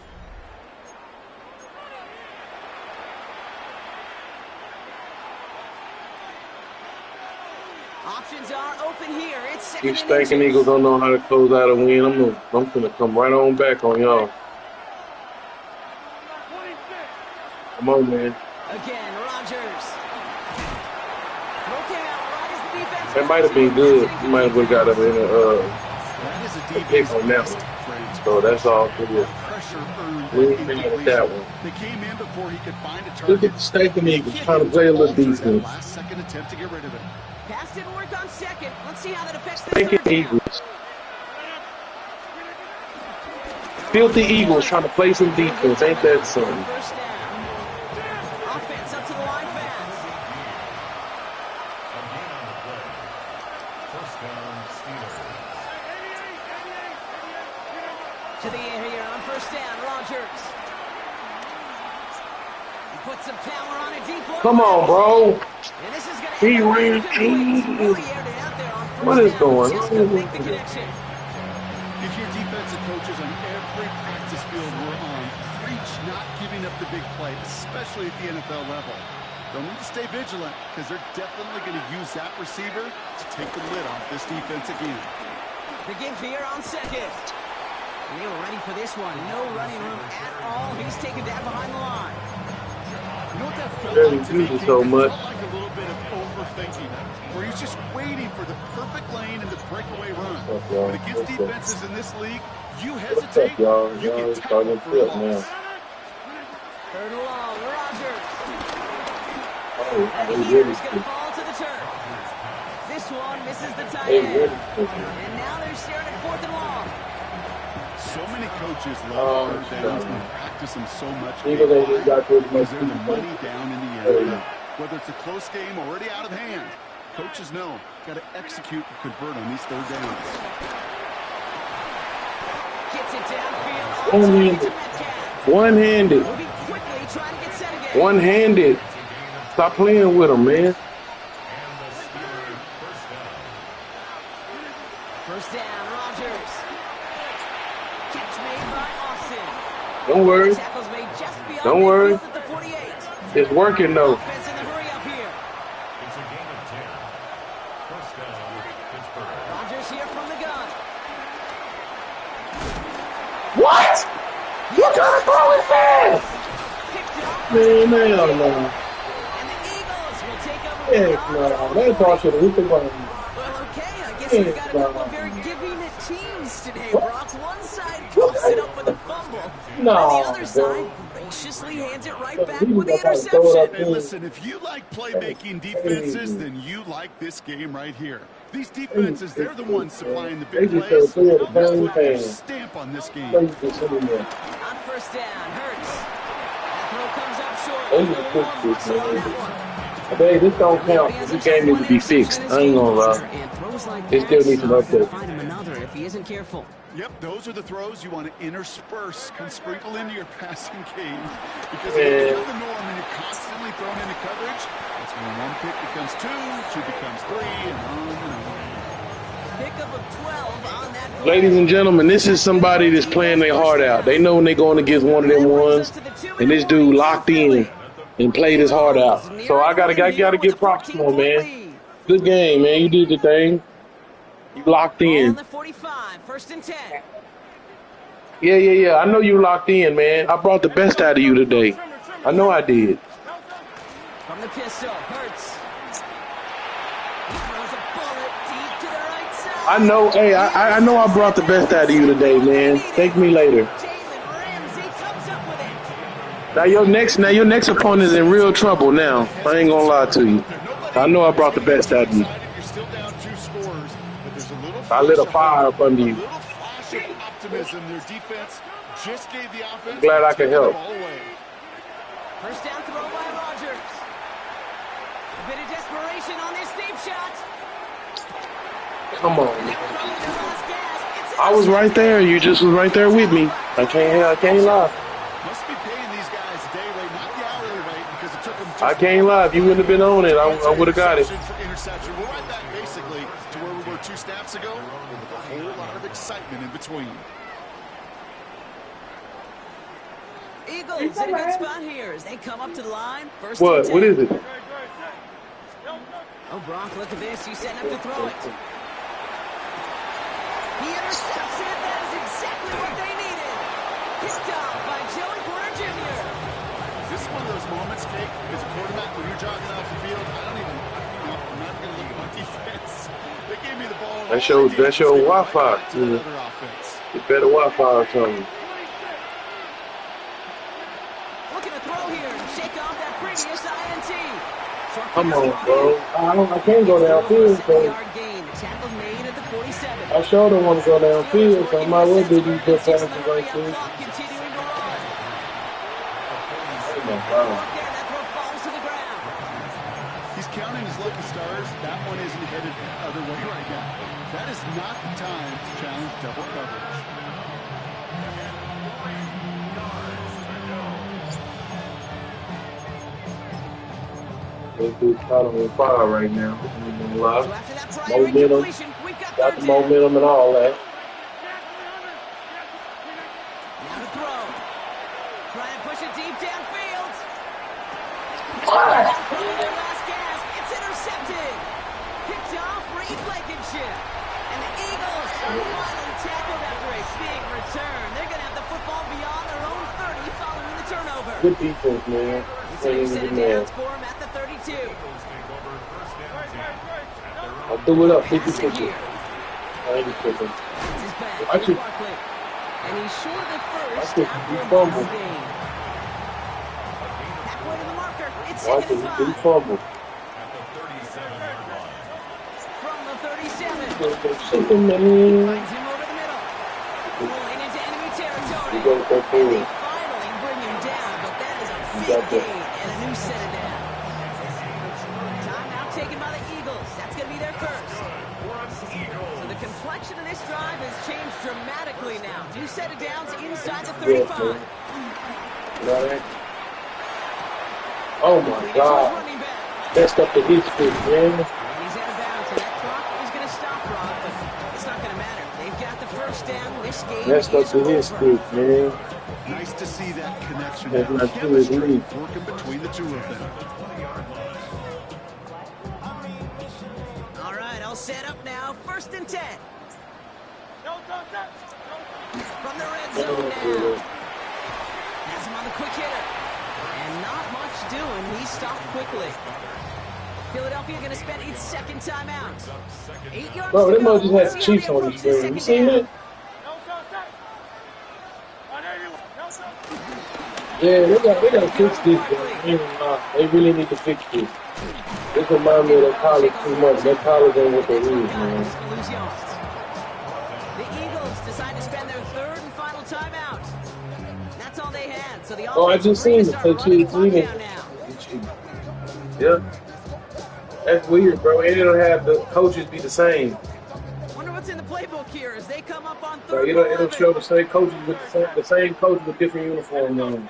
Options are open here. It's 2nd You and stinking inches. Eagles don't know how to close out a win. I'm finna come right on back on y'all. Come on, man. Again, Rodgers. Okay, right as the defense That might have been good. You might have got up in That is a pick on that defense, one. friends. So that's all good. Pressure pressure earned We that ain't mad at incompletion. that one. They came in before he could find a Look target. at the Stinking Eagles Hit trying to him play a little alter that defense. last-second attempt to get rid of it. Pass didn't work on second. Let's see how that affects this Stinking third down. Eagles. Filthy Eagles trying to play some defense. Ain't that something? First down. Offense up to the line fast. First down, Steelers. To the air here on first down, Rodgers. He puts some power on it deep. Come on, bro. And this is going to He end up ran incomplete. through. Really aired it out there on first What is down. going Just on? couldn't make the connection. You hear defensive coaches on every practice field we're on preach not giving up the big play, especially at the NFL level. They'll need to stay vigilant because they're definitely going to use that receiver to take the lid off this defense again. The give here on second. And they were ready for this one. No running room at all. He's taken that behind the line. You know what that felt Barely like to me? used it King? so It much. felt like a little bit of overthinking, where he's just waiting for the perfect lane and the breakaway run. What's up, y'all? But against What's up? defenses in this league, you What's hesitate, up, y'all? you Y'all get starting tackled to for a flip now. loss. Third and long, Rodgers. Oh, And they here's really going to fall to the turf. This one misses the tight They end. really And now they're staring at fourth and long. So many coaches Oh, love third downs God. and practice them so much. Eagles ain't just got good Because much they're the defense. money down in the Hey. area. Whether it's a close game or already out of hand, coaches know got to execute and convert on these third downs. Gets it downfield. One-handed. One-handed. Moving quickly, trying to get set again. One-handed. Stop playing with them, man. First down, Rodgers. Catch made by Austin. Don't worry. Tackles made just beyond Don't worry. midfield at the 48. It's working, though. Offense in the hurry up here. It's a gain of 10. First down, Pittsburgh. Rodgers here from the gun. What? You gotta throw it fast! Picked up. Man, hell no. And the Eagles will take over. Heck no. That ball should have hit the ground. Well, okay, I guess we've got a couple of very giving teams today, Brock. One side posts it up with a fumble, No, and the other bro. side graciously hands it right back He with the was about to throw it up interception. Hey, listen, if you like playmaking defenses, then you like this game right here. These defenses, they're the ones supplying the They big just plays. throw it at the They'll same put their time. stamp on this game. They just sit in there. On first down, Hurts. That throw comes up short. They Eagle just long fix muscle this, on man. that one. Hey, this don't count. This game needs to be fixed. I ain't gonna lie. And throws like It still that, needs some gonna update. find him another if he isn't careful. Yep, those are the throws you want to intersperse, kind of sprinkle into your passing game. Because Man. if you become the norm and you're constantly thrown into coverage, that's when one pick becomes two becomes three, and on and on. Pickup of 12 on that play. Ladies and gentlemen, this is somebody that's playing their heart out. They know when they're going against one of them ones, and this dude locked in and played his heart out. So I gotta give props to him, man. Good game, man. You did the thing. You locked Ball on in. the 45, first and 10. Yeah. I know you locked in, man. I brought the best out of you today. I know I did. From the pistol, Hurts. He throws a bullet deep to the right side. I know. Hey, I know I brought the best out of you today, man. Thank me later. Jalen Ramsey comes up with it. Now your next opponent is in real trouble now. I ain't gonna lie to you. I know I brought the best out of you. You're still down 2 scores, but there's a little I lit a flash of fire hope, up under a you. little flash of optimism. Their defense just gave the offense. Glad I could taken the help. ball away. First down throw by Rodgers. A bit of desperation on this deep shot. Come on. And they were running their last gasp. It's I was right there. You just was right there with me. I can't lie. Must be paying these guys a day rate, not the hourly rate, because it took them just I can't lie. If you wouldn't have been on it, I would have got it. interception for interception. We're right back basically to where we were 2 snaps ago, with a whole lot of excitement in between. Eagles in a good spot here as they come up to the line. First What? and 10. What is it? Oh, Brock, look at this. He's setting up to throw it. He intercepts it. That is exactly what they needed. Picked off by Joey Porter Jr. This is one of those moments, Kate, as a quarterback, when you're jogging off the field, I'm not going to look at my defense. They gave me the ball. That showed Wi-Fi. To another offense. Get better Wi-Fi or something. INT. Come on, bro. I can't go downfield, so Yard gain. The tackle made at the 47. I sure don't want to go downfield, so I might as well do these good passes on the right hurry-up there. clock, continuing to run. Oh my God. Again, that throw falls to the ground. He's counting his lucky stars. That one isn't headed the other way right now. That is not the time to challenge double coverage. This dude's caught on fire right now. So after that prior Momentum. incompletion, we've got Got third the down. momentum and all that. Now to throw. Trying to push it deep downfield. Ah! Probably their last gasp. It's intercepted. Picked off Reed Blankenship. And the Eagles are finally tackled after a big return. They're going to have the football beyond their own 30 following the turnover. Good defense, man. It's a new set of downs for him at the 32. I threw it up 50-50. Passing here. I ain't tripping. It's his back. I Here's should- Barkley. And he's short of the first should after be a fumbled. ball gain. Halfway to the marker. It's Watch second it. and He didn't 5. fumble. From the 37. Chicken, man. Finds him over the middle. Pulling into enemy territory. He goes back And they forward. finally bring him down, but that is a He big got that. gain and a new set of downs. Timeout taken by the Eagles. That's going to be their first. So the complexion of this drive has changed dramatically now. New set of downs inside the 35. Got it. Oh my Leading to his God. running back. Messed up the hit stick, man. And he's out of bounds, and that clock is going to stop, Rob, but it's not going to matter. They've got the first down. This game Messed up is the hit over. stick, man. Nice to see that connection. That's That not true, it's chemistry me. working between the two of them. All right, all set up now. First and 10. From the red zone now. Has him on the quick hitter. And not much doing. He stopped quickly. Philadelphia going to spend its second timeout. 8 yards Bro, to they go. must just We'll have see the how Chiefs they on the approach this screen. You second seen down. it? Yeah, they got to fix this, bro. They really need to fix this. This reminds me of that college too much. That college ain't what they Next one need, got man. is to lose yards. The Eagles decide to spend their third and final timeout. That's all they had. So the Oh, I offense just will seen it. start So running the clock seen it. down now. Yeah. That's weird, bro. And it'll have the coaches be the same. Wonder what's in the playbook here as they come up on So third and it'll 11. show the same coaches with the same coaches with different uniforms on.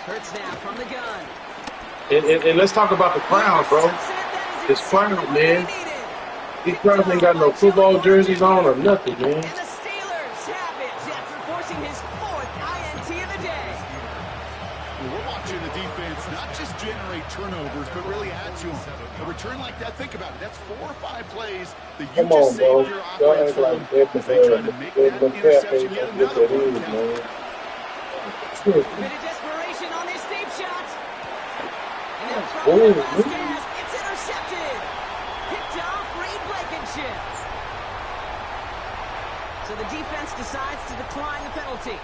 Hurts now from the gun. And let's talk about the crowd, bro. This crowd, man. These crowds ain't got no football jerseys on or nothing, man. And the Steelers have it after forcing his fourth INT of the day. We're watching the defense not just generate turnovers, but really add to them. A return like that, think about it. That's 4 or 5 plays that you Come on, just bro. saved your Y'all offense act like from. Ed If they try to make that interception yet what another that is, one count. man. Bit of desperation on this deep shot. And then from Oh, the last man. gasp, it's intercepted. Picked off Reed Blankenship. So the defense decides to decline the penalty.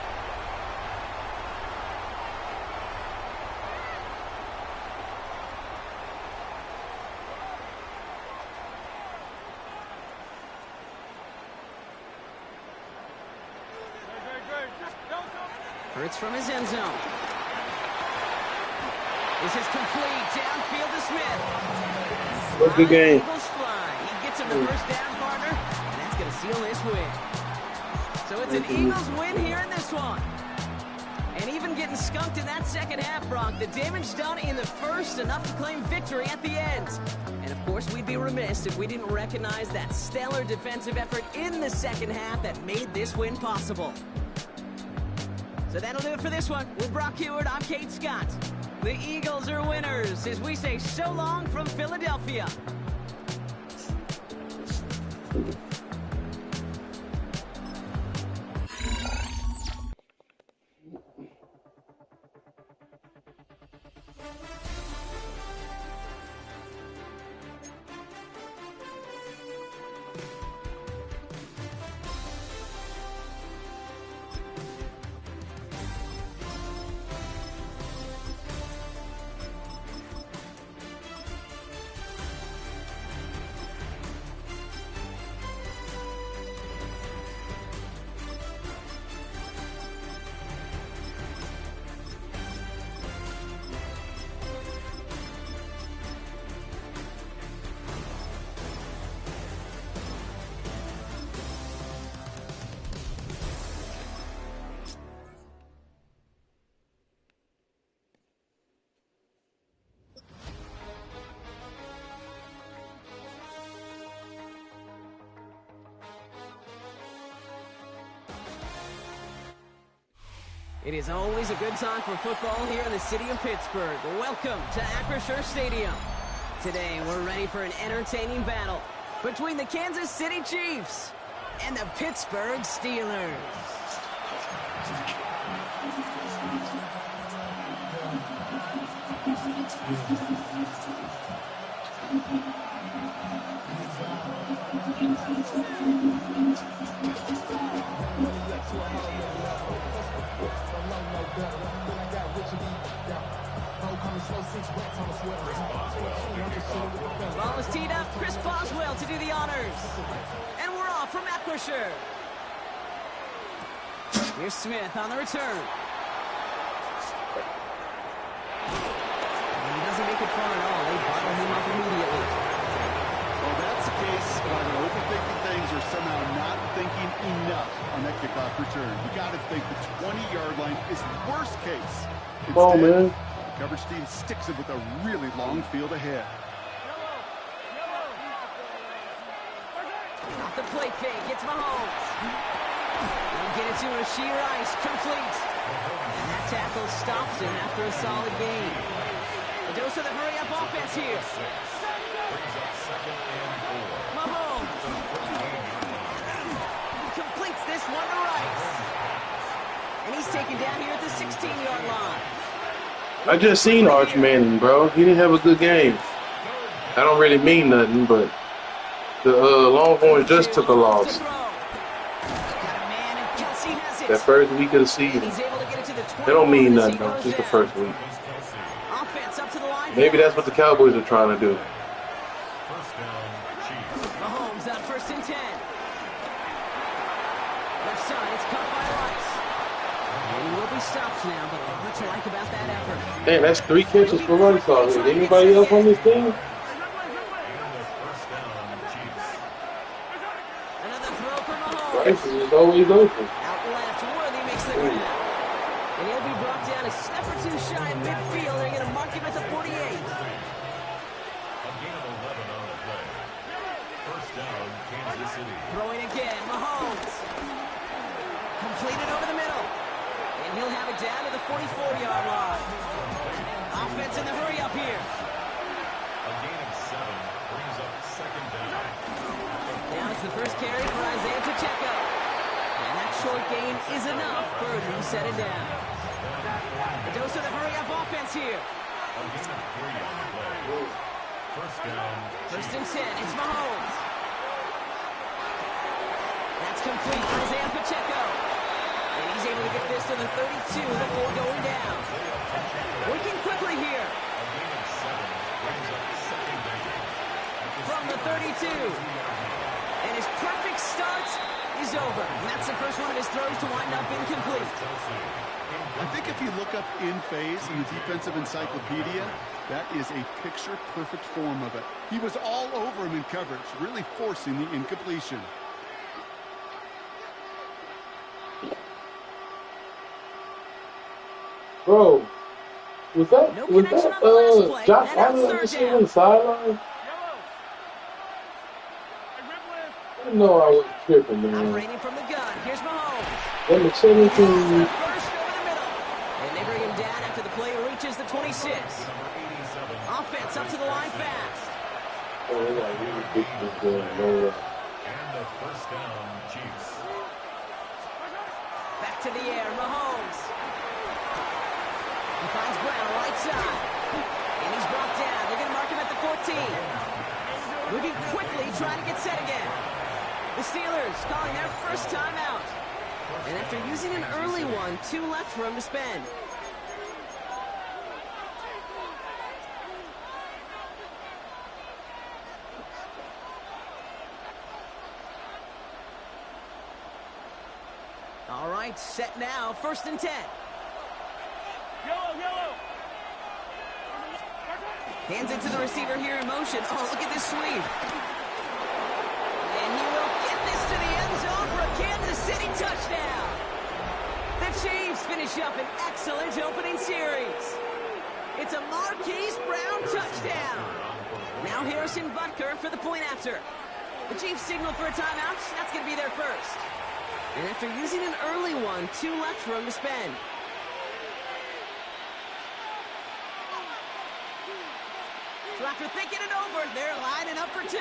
Hurts from his end zone. This is complete. Downfield to Smith. What a good game. Eagles fly. He gets him the first down, partner, and that's going to seal this win. So it's an Eagles win here in this one. And even getting skunked in that second half, Brock, the damage done in the first, enough to claim victory at the end. And of course, we'd be remiss if we didn't recognize that stellar defensive effort in the second half that made this win possible. So that'll do it for this one. With Brock Heward, I'm Kate Scott. The Eagles are winners as we say so long from Philadelphia. It is always a good time for football here in the city of Pittsburgh. Welcome to Acrisure Stadium. Today, we're ready for an entertaining battle between the Kansas City Chiefs and the Pittsburgh Steelers. Ball is teed up. Chris Boswell to do the honors. And we're off from Acrisure. Here's Smith on the return. And he doesn't make it far at all. They bottle him up immediately. Well, that's the case of either overthinking things or somehow not thinking enough on that kickoff return. You got to think the 20-yard line is worst case. Come on, man. The coverage team sticks it with a really long field ahead. Off the play fake, it's Mahomes. He'll get it to Rashee Rice, complete. And that tackle stops him after a solid gain. A dose of the hurry-up offense here. Mahomes completes this one to Rice. And he's taken down here at the 16-yard line. I just seen Arch Manning, bro. He didn't have a good game. I don't really mean nothing, but the Longhorns just took a loss. That first week of the season. They don't mean nothing, though. Just the first week. Maybe that's what the Cowboys are trying to do. Mahomes on 1st and 10. Left side, it's caught by Rice. And he will be stopped now, but what to like about that effort? Man, that's 3 catches for Rice already. Anybody else on this team? Another throw for Mahomes. Rice is just always open. Out left, Worthy makes the grab. And he'll be brought down a step or two shy of midfield. They're going to mark him at the 48. Throwing again, Mahomes. Completed over the middle. And he'll have it down to the 44-yard line. Offense in the hurry up here. A gain of 7 brings up 2nd down. Now it's the first carry for Isaiah Pacheco. And that short gain is enough for a new set of downs. The dose of the hurry-up offense here. A gain of 3 on the play. First down. 1st and 10, it's Mahomes. That's complete for Isaiah Pacheco. And he's able to get this to the 32 before going down. Working quickly here. A gain of 7 brings up 2nd down. From the 32. And his perfect start is over. And that's the first one of his throws to wind up incomplete. I think if you look up in phase in the defensive encyclopedia, that is a picture-perfect form of it. He was all over him in coverage, really forcing the incompletion. Bro, was that Josh Allen on the sideline? I know I was tripping, man. Operating from the gun. Here's Mahomes. And the 17. First over the middle. And they bring him down after the play reaches the 26. Offense up to the line fast. Oh, they got really ridiculous going nowhere. And the first down, Chiefs. Back to the air, Mahomes. He finds Brown right side. And he's brought down. They're going to mark him at the 14. Moving quickly, trying to get set again. The Steelers calling their first timeout. And after using an early one, 2 left for him to spend. All right, set now, 1st and 10. Yellow. Hands it to the receiver here in motion. Oh, look at this sweep. And he will get this to the end zone for a Kansas City touchdown. The Chiefs finish up an excellent opening series. It's a Marquise Brown touchdown. Now Harrison Butker for the point after. The Chiefs signal for a timeout. That's going to be their first. And after using an early one, 2 left for him to spend. after thinking it over, they're lining up for two.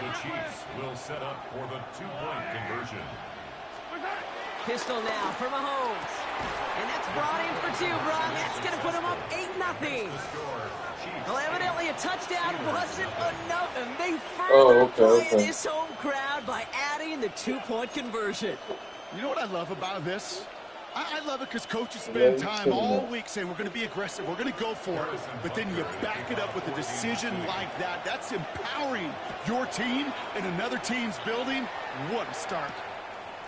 The Chiefs will set up for the two-point conversion. Pistol now for Mahomes. And that's brought in for two, Bron. That's going to put him up 8-0. Well, evidently a touchdown wasn't enough, and they further play this home crowd by adding the two-point conversion. You know what I love about this? I love it because coaches spend time all week saying we're going to be aggressive, we're going to go for it, but then you back it up with a decision like that. That's empowering your team in another team's building. What a start.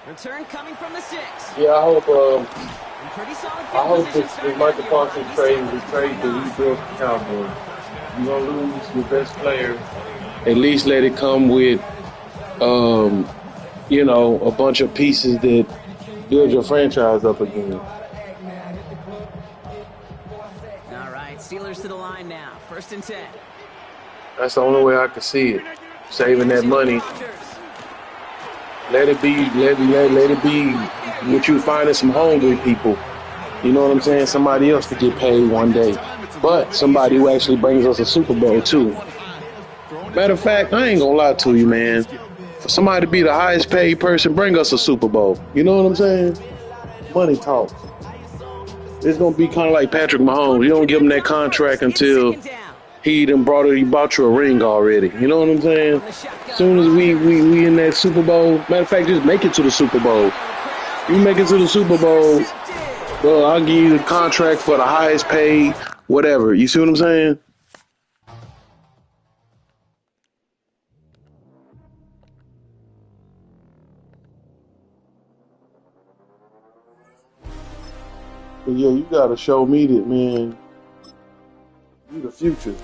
Return coming from the 6. Yeah, I hope Pretty solid I hope position if Michael Parsons trade the rebuild the Cowboys. You're gonna lose your best player. At least let it come with you know, a bunch of pieces that build your franchise up again. All right, Steelers to the line now. 1st and 10. That's the only way I can see it. Saving that money. Let it be what you finding some hungry people. You know what I'm saying? Somebody else to get paid one day. But somebody who actually brings us a Super Bowl too. Matter of fact, I ain't gonna lie to you, man. For somebody to be the highest paid person, bring us a Super Bowl. You know what I'm saying? Money talks. It's gonna be kind of like Patrick Mahomes. You don't give him that contract until he bought you a ring already. You know what I'm saying? As soon as we in that Super Bowl, matter of fact, just make it to the Super Bowl. You make it to the Super Bowl, well, I'll give you the contract for the highest paid, whatever. You see what I'm saying? But yeah, you gotta show me that, man. You the future.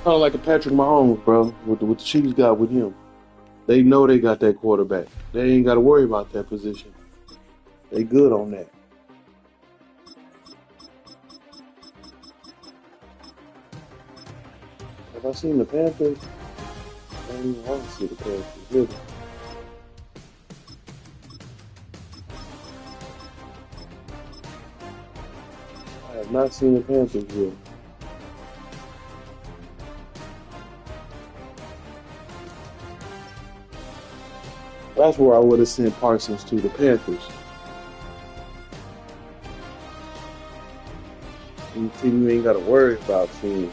Kind of like a Patrick Mahomes, bro, with the Chiefs got with him. They know they got that quarterback. They ain't got to worry about that position. They good on that. Have I seen the Panthers? I don't even want to see the Panthers. Really. I have not seen the Panthers yet. That's where I would have sent Parsons to, the Panthers. And the team you ain't got to worry about seeing.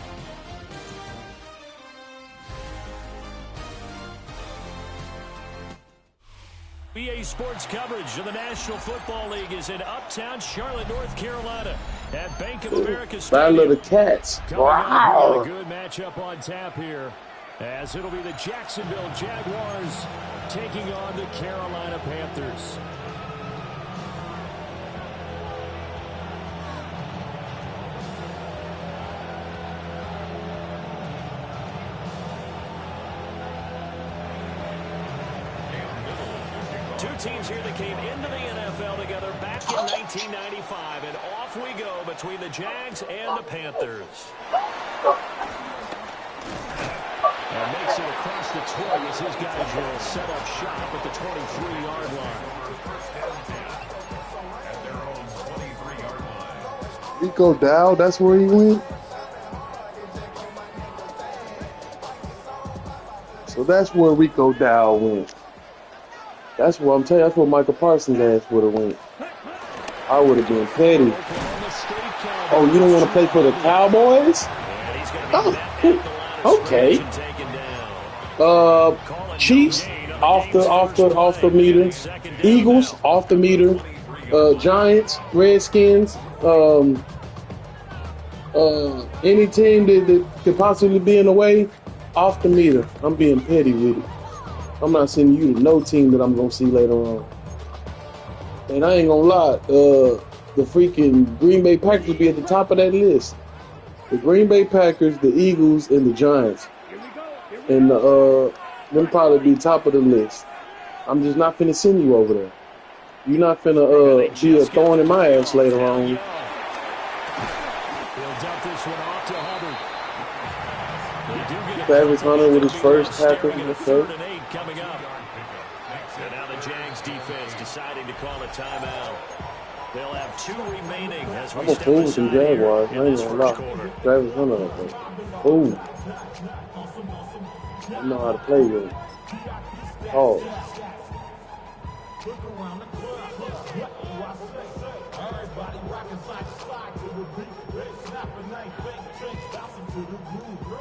EA Sports coverage of the National Football League is in uptown Charlotte, North Carolina at Bank of America Stadium. Battle of the Cats. Wow. A good matchup on tap here, as it'll be the Jacksonville Jaguars taking on the Carolina Panthers. Two teams here that came into the NFL together back in 1995, and off we go between the Jags and the Panthers. And makes it across the 20 as his guys will set up shop at the 23-yard line. Rico Dow, that's where he went? So that's where Rico Dow went. That's what I'm telling you. That's what Michael Parsons' ass would have went. I would have been petty. Oh, you don't want to play for the Cowboys? Oh, okay. Chiefs off the meter. Eagles off the meter. Giants, Redskins. Any team that could possibly be in the way, off the meter. I'm being petty with it. I'm not sending you to no team that I'm going to see later on. And I ain't going to lie, the freaking Green Bay Packers will be at the top of that list. The Green Bay Packers, the Eagles, and the Giants. And them probably be top of the list. I'm just not finna send you over there. You're not finna be a thorn in my ass later on. He'll dump this one off to Hubbard. Travis Hunter with his first tackle in the first. Coming up. And now the Jags defense deciding to call a timeout. They'll have 2 remaining as we I'm a step fool with the aside here Jaguars. I in ain't this gonna first lie. quarter. Travis Hunter. Oh, I know how to play with it. Oh,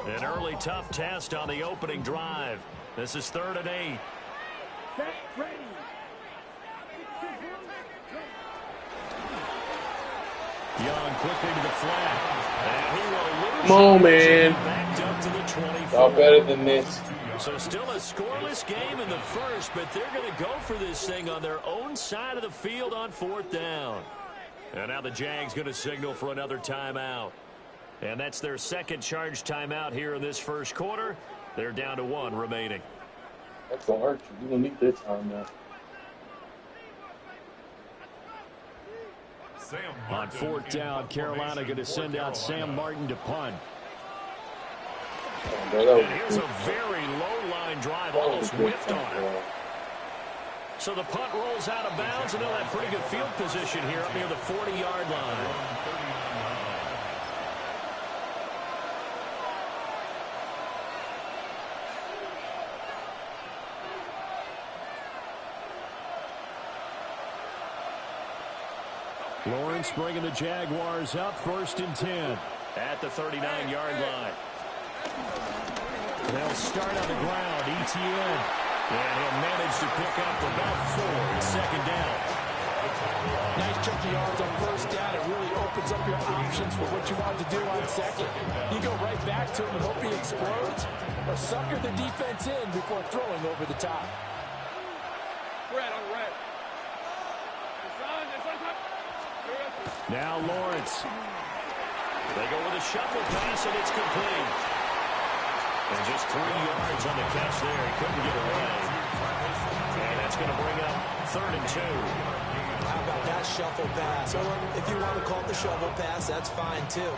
An early tough test on the opening drive. This is 3rd and 8. Young quickly to the flat. And he will lose. come on, man. Backed up to the 24. Y'all better than this. So still a scoreless game in the first, but they're going to go for this thing on their own side of the field on 4th down. And now the Jags going to signal for another timeout. And that's their second charge timeout here in this first quarter. They're down to 1 remaining. That's gonna hurt you. You're gonna need this time now. On 4th down, Carolina going to send out Sam Martin to punt. And here's a very low-line drive, almost whiffed on it. So the punt rolls out of bounds, and they'll have pretty good field position here up near the 40-yard line. Lawrence bringing the Jaguars up 1st and 10 at the 39-yard line. They'll start on the ground. Etienne. And he'll manage to pick up about 4 at 2nd down. Nice chunk of yards on 1st down. It really opens up your options for what you want to do on 2nd. You go right back to him and hope he explodes, or sucker the defense in before throwing over the top. Red on red. Now Lawrence. They go with a shuffle pass, and it's complete. And just 3 yards on the catch there. He couldn't get away. And that's going to bring up 3rd and 2. How about that shuffle pass? Or if you want to call it the shovel pass, that's fine too.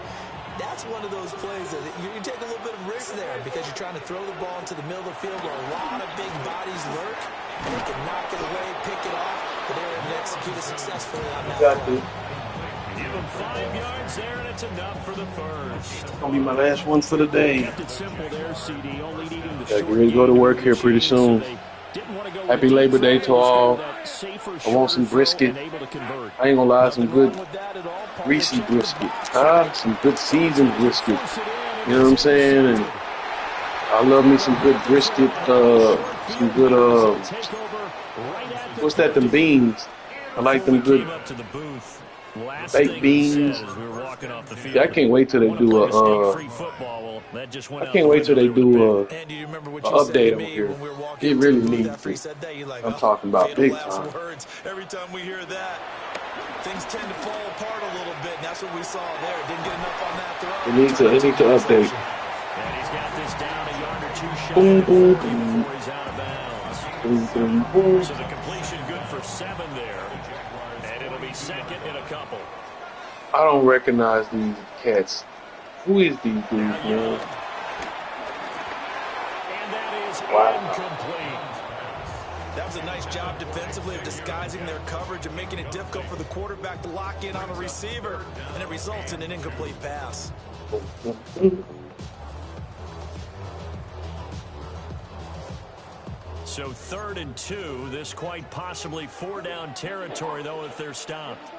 That's one of those plays that you take a little bit of risk there because you're trying to throw the ball into the middle of the field where a lot of big bodies lurk. And they can knock it away, pick it off, but they're able to execute it successfully on that Exactly. Give him 5 yards there, and it's enough for the first. It's gonna be my last one for the day. Kept it simple there, CD. Only needing the Gotta get ready to go to work here pretty soon. Happy Labor Day to all. I want some brisket. I ain't gonna lie, some good greasy brisket. Some good seasoned brisket. You know what I'm saying? And I love me some good brisket. Some good what's that? Them beans. I like them good baked beans. Yeah, I can't wait till they do I can't wait till they do a update on here. It really needs to. I'm talking about big time. Every time we hear that, things tend to fall apart a little bit, and that's what we saw there. Didn't get enough on that throw. They need to update. And he's got this down a yard or 2 shy Boom, boom, before he's out of bounds. Boom, boom, boom. So the completion good for 7 there. And it'll be 2nd and a couple. I don't recognize these cats. Who is these dudes, man? And that is incomplete. That was a nice job defensively of disguising their coverage and making it difficult for the quarterback to lock in on a receiver. And it results in an incomplete pass. So 3rd and 2. This quite possibly 4-down territory, though, if they're stopped.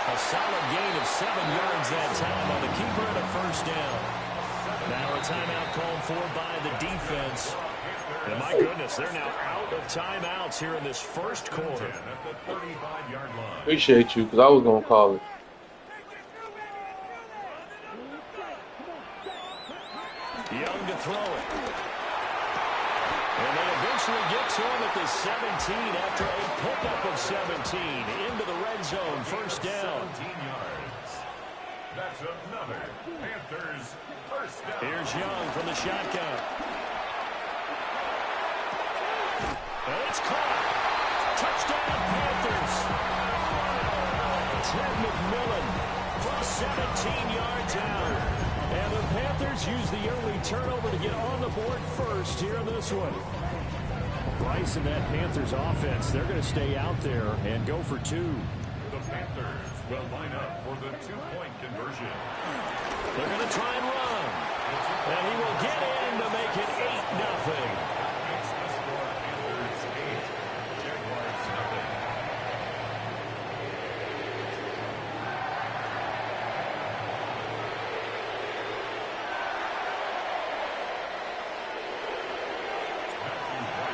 A solid gain of 7 yards that time on the keeper and a 1st down. Now a timeout called for by the defense. And my goodness, they're now out of timeouts here in this first quarter. Appreciate you, because I was going to call it. Young to throw it. And they eventually get to him at the 17 after a pickup of 17 into the red zone. 1st down. 17 yards. That's another Panthers 1st down. Here's Young from the shotgun. And it's caught. Touchdown Panthers. Ted McMillan from 17 yards out. And the Panthers use the early turnover to get on the board first here in this one. Bryce and that Panthers offense, they're going to stay out there and go for two. The Panthers will line up for the two-point conversion. They're going to try and run. And he will get in to make it 8-0. Makes the score Panthers 8, Jaguars 0.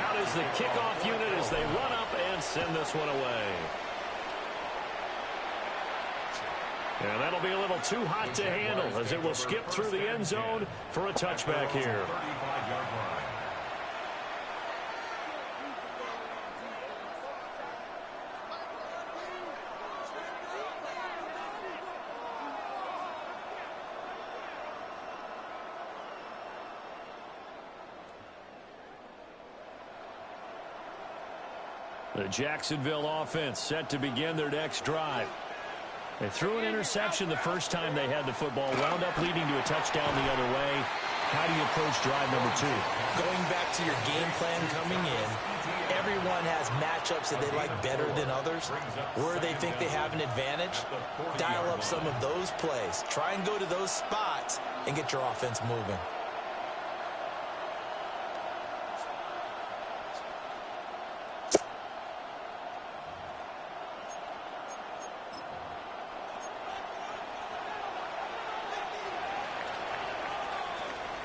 Out is the kickoff unit as they run up and send this one away. And that'll be a little too hot to handle as it will skip through the end zone for a touchback here. 35-yard line. The Jacksonville offense set to begin their next drive. They threw an interception the first time they had the football, wound up leading to a touchdown the other way. How do you approach drive number 2? Going back to your game plan coming in, everyone has matchups that they like better than others. Where they think they have an advantage, dial up some of those plays. Try and go to those spots and get your offense moving.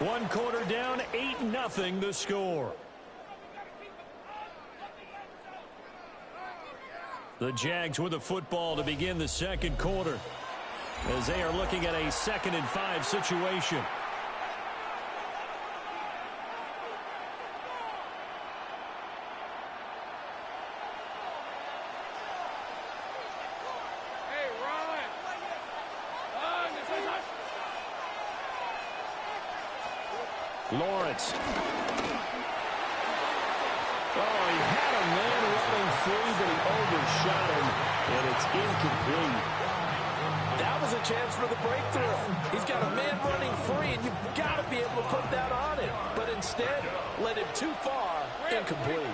One quarter down, 8-0 the score. The Jags with the football to begin the second quarter as they are looking at a 2nd and 5 situation. Lawrence. Oh, he had a man running free, but he overshot him, and it's incomplete. That was a chance for the breakthrough. He's got a man running free, and you've got to be able to put that on him. But instead, led him too far, incomplete.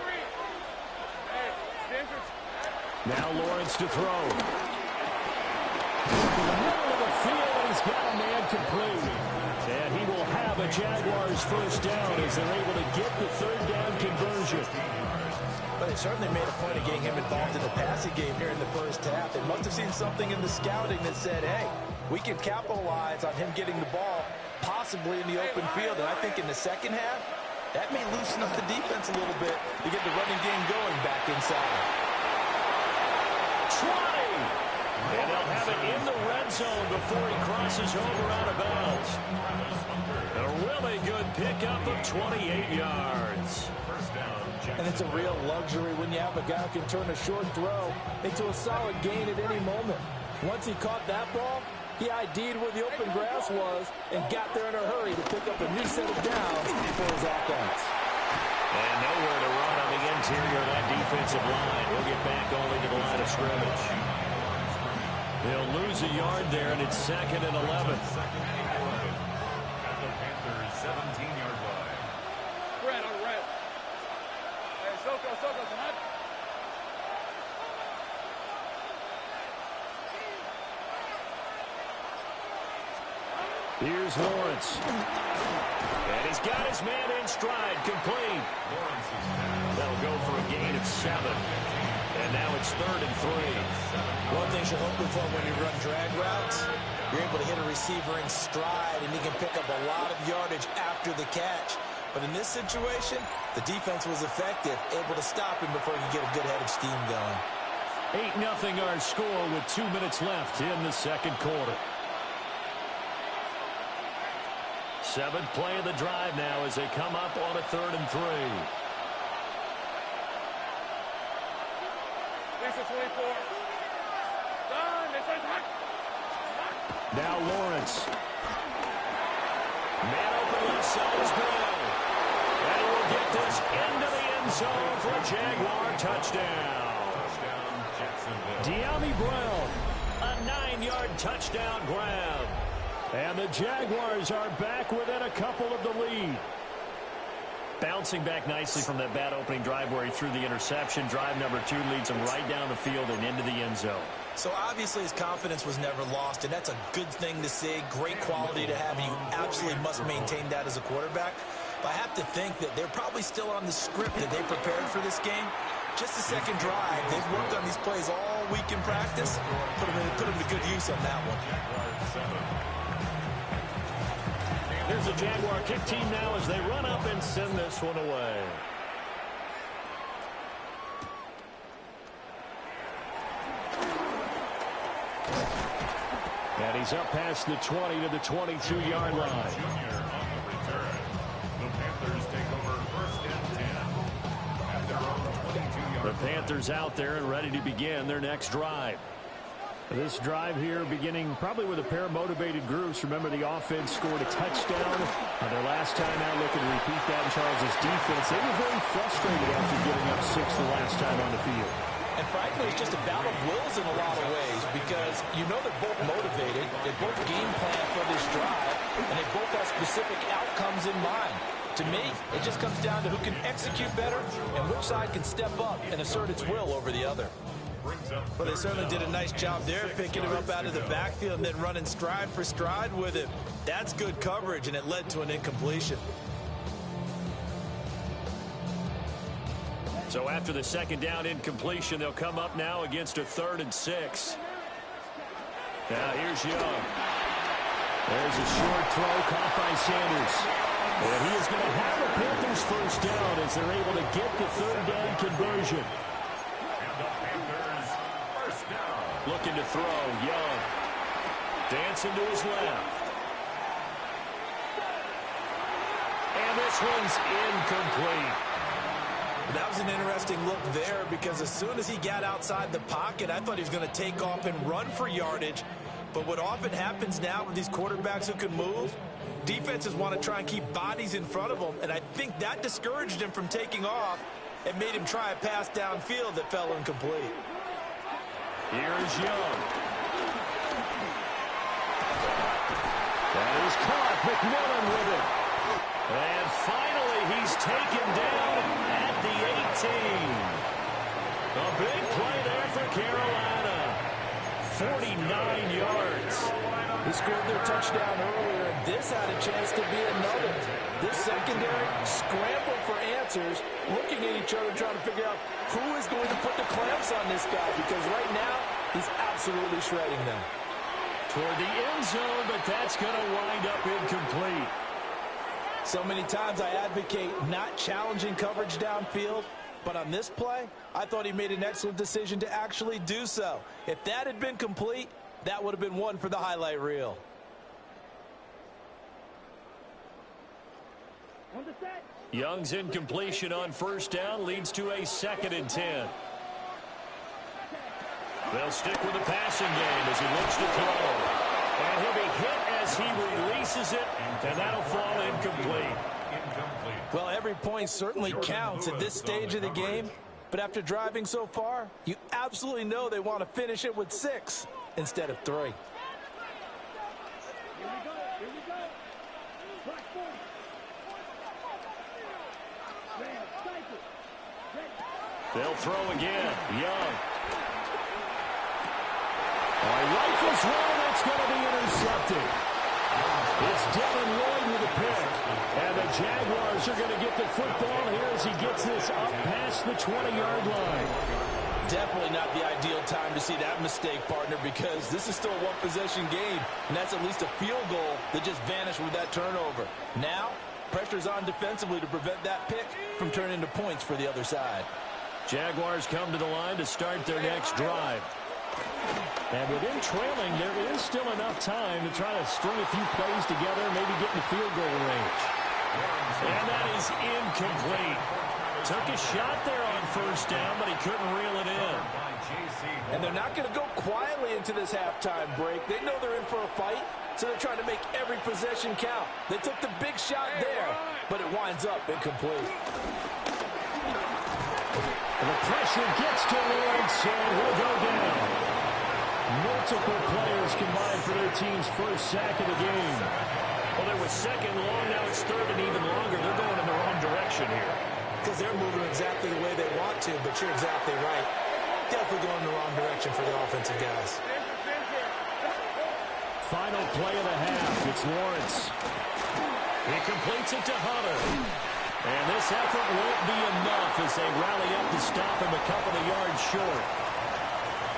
Now Lawrence to throw. In the middle of the field, and he's got a man complete. And he will have a Jaguars first down as they're able to get the 3rd down conversion. But it certainly made a point of getting him involved in the passing game here in the first half. They must have seen something in the scouting that said, hey, we can capitalize on him getting the ball possibly in the open field. And I think in the second half, that may loosen up the defense a little bit to get the running game going back inside. Try! And they'll have it in the red zone before he crosses over out of bounds. A really good pickup of 28 yards. And it's a real luxury when you have a guy who can turn a short throw into a solid gain at any moment. Once he caught that ball, he ID'd where the open grass was and got there in a hurry to pick up a new set of downs for his offense. And nowhere to run on the interior of that defensive line. He'll get back only to the line of scrimmage. They'll lose a yard there, and it's 2nd and 11. At the Panthers' 17-yard line. Red on red. Hey, Soko, tonight. Here's Lawrence. And he's got his man in stride, complete. That'll go for a gain of 7. And now it's 3rd and 3. One thing you're hoping for when you run drag routes, you're able to hit a receiver in stride, and he can pick up a lot of yardage after the catch. But in this situation, the defense was effective, able to stop him before he could get a good head of steam going. 8-0 our score with 2 minutes left in the second quarter. 7th play of the drive now as they come up on a 3rd and 3. Now Lawrence. Man open left side is Brown. And he will get this into the end zone for a Jaguar touchdown. De'Ami Brown, a 9-yard touchdown grab. And the Jaguars are back within a couple of the lead. Bouncing back nicely from that bad opening drive where he threw the interception. Drive number 2 leads him right down the field and into the end zone. So obviously his confidence was never lost, and that's a good thing to see. Great quality to have. You absolutely must maintain that as a quarterback. But I have to think that they're probably still on the script that they prepared for this game. Just the second drive. They've worked on these plays all week in practice. Put them to good use on that one. Here's the Jaguar kick team now as they run up and send this one away. And he's up past the 20 to the 22-yard line. The Panthers out there and ready to begin their next drive. This drive here beginning probably with a pair of motivated groups. Remember, the offense scored a touchdown their last time out. Looking to repeat that in Charles' defense. They were very frustrated after giving up 6 the last time on the field. And frankly, it's just a battle of wills in a lot of ways because you know they're both motivated. They both game plan for this drive, and they both have specific outcomes in mind. To me, it just comes down to who can execute better and which side can step up and assert its will over the other. Well, they certainly did a nice job there, picking him up out of the backfield and then running stride for stride with him. That's good coverage, and it led to an incompletion. So after the second down incompletion, they'll come up now against a 3rd and 6. Now here's Young. There's a short throw caught by Sanders. And he is going to have the Panthers first down as they're able to get the 3rd down conversion. Looking to throw, Young. Dancing to his left. And this one's incomplete. That was an interesting look there because as soon as he got outside the pocket, I thought he was going to take off and run for yardage. But what often happens now with these quarterbacks who can move, defenses want to try and keep bodies in front of them, and I think that discouraged him from taking off and made him try a pass downfield that fell incomplete. Here's Young. That is caught. McMillan with it. And finally, he's taken down at the 18. A big play there for Carolina. 49 yards. He scored their touchdown earlier, and this had a chance to be another. This secondary scrambled for answers, looking at each other, trying to figure out who is going to put the clamps on this guy, because right now, he's absolutely shredding them. Toward the end zone, but that's going to wind up incomplete. So many times I advocate not challenging coverage downfield, but on this play, I thought he made an excellent decision to actually do so. If that had been complete, that would have been one for the highlight reel. Young's incompletion on first down leads to a 2nd and 10. They'll stick with the passing game as he looks to throw. And he'll be hit as he releases it, and that'll fall incomplete. Well, every point certainly counts at this stage of the game, but after driving so far, you absolutely know they want to finish it with 6 instead of 3. They'll throw again. Young. Rifles one, it's going to be intercepted. It's Devin Lloyd with a pick. And the Jaguars are going to get the football here as he gets this up past the 20-yard line. Definitely not the ideal time to see that mistake, partner, because this is still a one-possession game, and that's at least a field goal that just vanished with that turnover. Now, pressure's on defensively to prevent that pick from turning into points for the other side. Jaguars come to the line to start their next drive. And within trailing, there is still enough time to try to string a few plays together, maybe get in the field goal range. And that is incomplete. Took a shot there on first down, but he couldn't reel it in. And they're not going to go quietly into this halftime break. They know they're in for a fight, so they're trying to make every possession count. They took the big shot there, but it winds up incomplete. And the pressure gets to Lawrence, and he'll go down. Multiple players combined for their team's first sack of the game. Well, there was second long. Now it's third and even longer. They're going in the wrong direction here. Because they're moving exactly the way they want to, but you're exactly right. Definitely going in the wrong direction for the offensive guys. Final play of the half. It's Lawrence. He completes it to Hunter. And this effort won't be enough as they rally up to stop him a couple of yards short.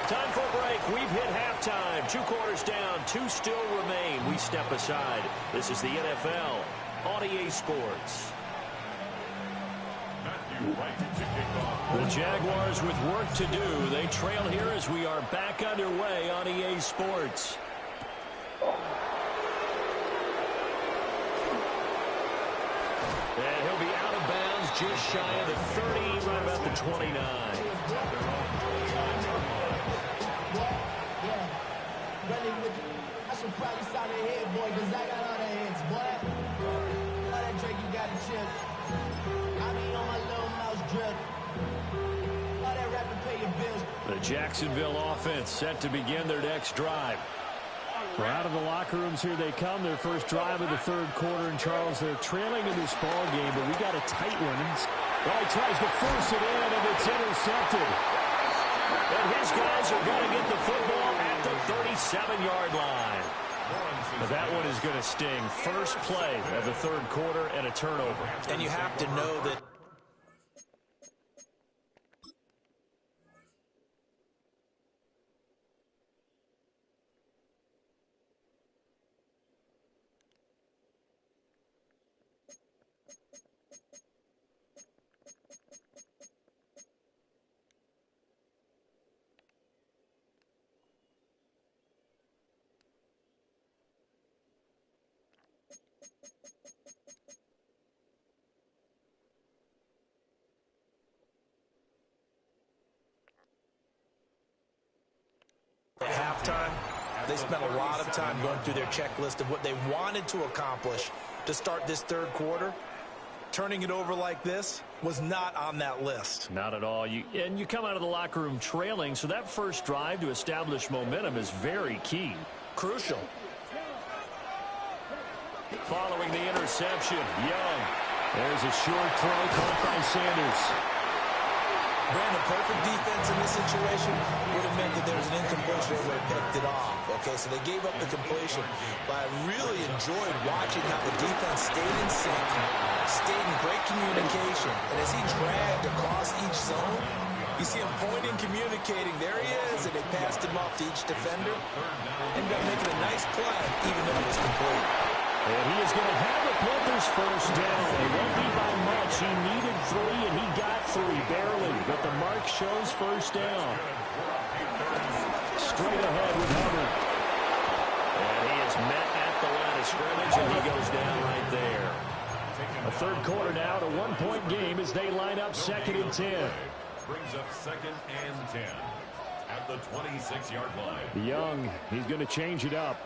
Time for a break. We've hit halftime. 2 quarters down. 2 still remain. We step aside. This is the NFL on EA Sports. The Jaguars with work to do. They trail here as we are back underway on EA Sports. And he'll be out of bounds just shy of the 30, right about the 29. I should probably sign a head, boy, because I got other heads, boy. All that Drake, you got a chip. I mean, on my little mouse drip. All that rap to pay your bills. The Jacksonville offense set to begin their next drive. Well, out of the locker rooms here they come. Their first drive of the third quarter. And, Charles, they're trailing in this ball game, but we got a tight one. Well, he tries to force it in, and it's intercepted. And his guys are going to get the football at the 37-yard line. But that one is going to sting. First play of the third quarter and a turnover. And you have to know that at halftime, they spent a lot of time going through their checklist of what they wanted to accomplish to start this third quarter. Turning it over like this was not on that list. Not at all. And you come out of the locker room trailing, so that first drive to establish momentum is very key. Crucial. Following the interception, Young. There's a short throw caught by Sanders. Brandon, perfect defense in this situation would have meant that there was an incompletion that would have picked it off. Okay, so they gave up the completion. But I really enjoyed watching how the defense stayed in sync, stayed in great communication. And as he dragged across each zone, you see him pointing, communicating. There he is, and they passed him off to each defender. Ended up making a nice play, even though it was complete. And he is going to have the Panthers first down. It won't be by much. He needed 3, and he got 3, barely. But the mark shows first down. Straight ahead with Hubbard. And he is met at the line of scrimmage, and he goes down right there. A third quarter now, a 1-point game as they line up 2nd and 10. Brings up 2nd and 10 at the 26-yard line. Young, he's going to change it up.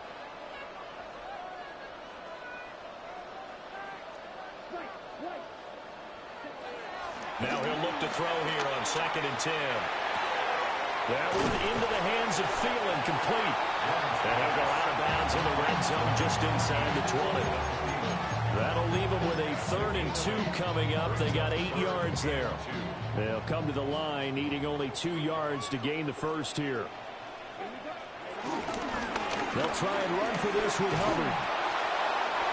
Now he'll look to throw here on 2nd and 10. That one into the hands of Thielen, complete. And he'll go out of bounds in the red zone just inside the 20. That'll leave them with a 3rd and 2 coming up. They got 8 yards there. They'll come to the line, needing only 2 yards to gain the first here. They'll try and run for this with Hubbard.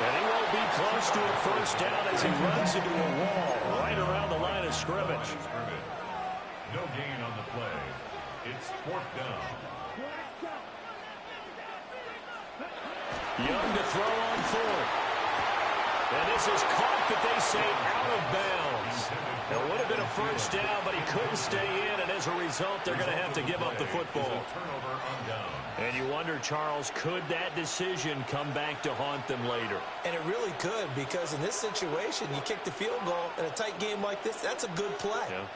And he won't be close to a first down as he runs into a wall right around the line of scrimmage. No gain on the play. It's 4th down. Young to throw on 4th. And this is caught, but they say out of bounds. It would have been a first down, but he couldn't stay in, and as a result, they're going to have to give up the football. Turnover on down. And you wonder, Charles, could that decision come back to haunt them later? And it really could, because in this situation, you kick the field goal in a tight game like this, that's a good play. Yeah.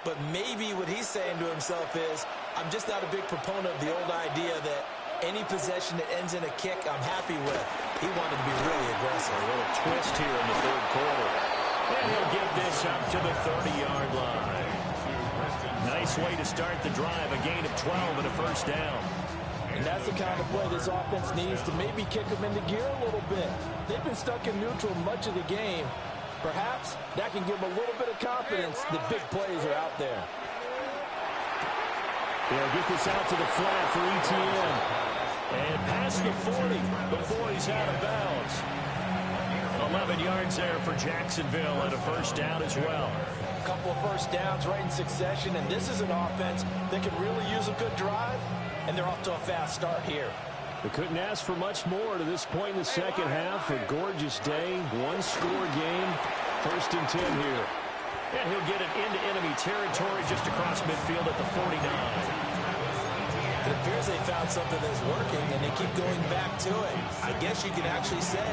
But maybe what he's saying to himself is, I'm just not a big proponent of the old idea that any possession that ends in a kick, I'm happy with. He wanted to be really aggressive. A little twist here in the third quarter. And he'll get this up to the 30-yard line. Nice way to start the drive, a gain of 12 and a first down. And that's the kind of play this offense needs to maybe kick them into gear a little bit. They've been stuck in neutral much of the game. Perhaps that can give them a little bit of confidence that big plays are out there. They'll get this out to the flat for ETN. And past the 40 before he's out of bounds. 11 yards there for Jacksonville and a first down as well. A couple of first downs right in succession, and this is an offense that can really use a good drive, and they're off to a fast start here. They couldn't ask for much more to this point in the second half. A gorgeous day, one-score game, 1st and 10 here. And he'll get it into enemy territory just across midfield at the 49. It appears they found something that's working, and they keep going back to it. I guess you could actually say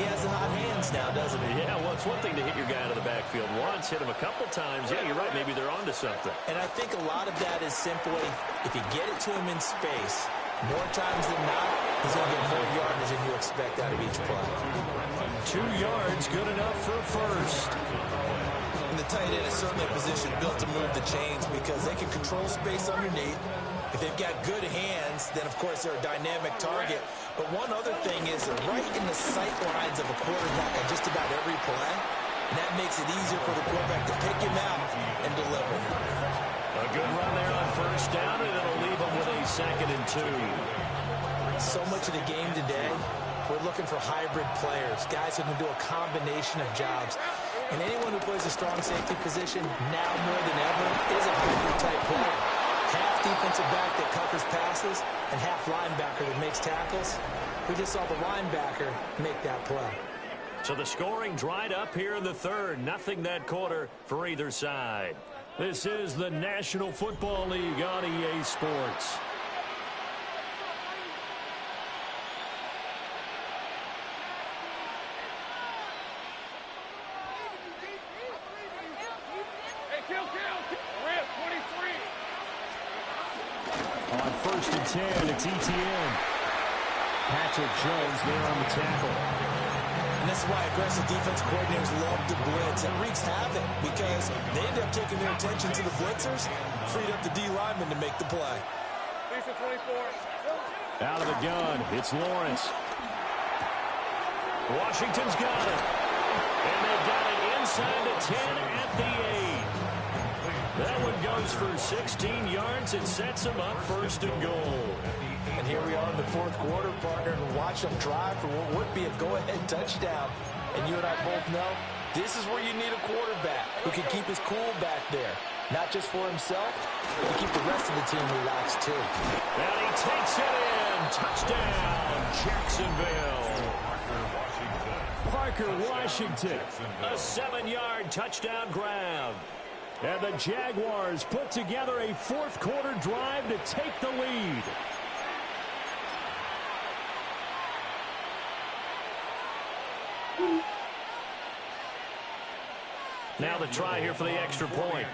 he has the hot hands now, doesn't he? Yeah, well, it's one thing to hit your guy out of the backfield once, hit him a couple times. Yeah, you're right. Maybe they're onto something. And I think a lot of that is simply if you get it to him in space, more times than not, he's going to get more yardage than you expect out of each play. 2 yards, good enough for a first. And the tight end is certainly a position built to move the chains because they can control space underneath. If they've got good hands, then, of course, they're a dynamic target. But one other thing is they're right in the sight lines of a quarterback on just about every play. And that makes it easier for the quarterback to pick him out and deliver. A good run there on first down, and it'll leave them with a 2nd and 2. So much of the game today, we're looking for hybrid players, guys who can do a combination of jobs. And anyone who plays a strong safety position now more than ever is a hybrid-type player. Half defensive back that covers passes and half linebacker that makes tackles. We just saw the linebacker make that play. So the scoring dried up here in the 3rd. Nothing that quarter for either side. This is the National Football League on EA Sports. On 1st and 10, it's ETN. Patrick Jones there on the tackle. And this is why aggressive defense coordinators love to blitz. It wreaks havoc because they end up taking their attention to the blitzers, freed up the D lineman to make the play. Out of the gun, it's Lawrence. Washington's got it. And they've got it inside the 10 at the 8. That one goes for 16 yards and sets them up 1st and goal. And here we are in the 4th quarter, partner, and watch them drive for what would be a go-ahead touchdown. And you and I both know this is where you need a quarterback who can keep his cool back there. Not just for himself, but to keep the rest of the team relaxed, too. And he takes it in. Touchdown, Jacksonville. Parker Washington. A 7-yard touchdown grab. And the Jaguars put together a 4th quarter drive to take the lead. Now the try here for the extra point.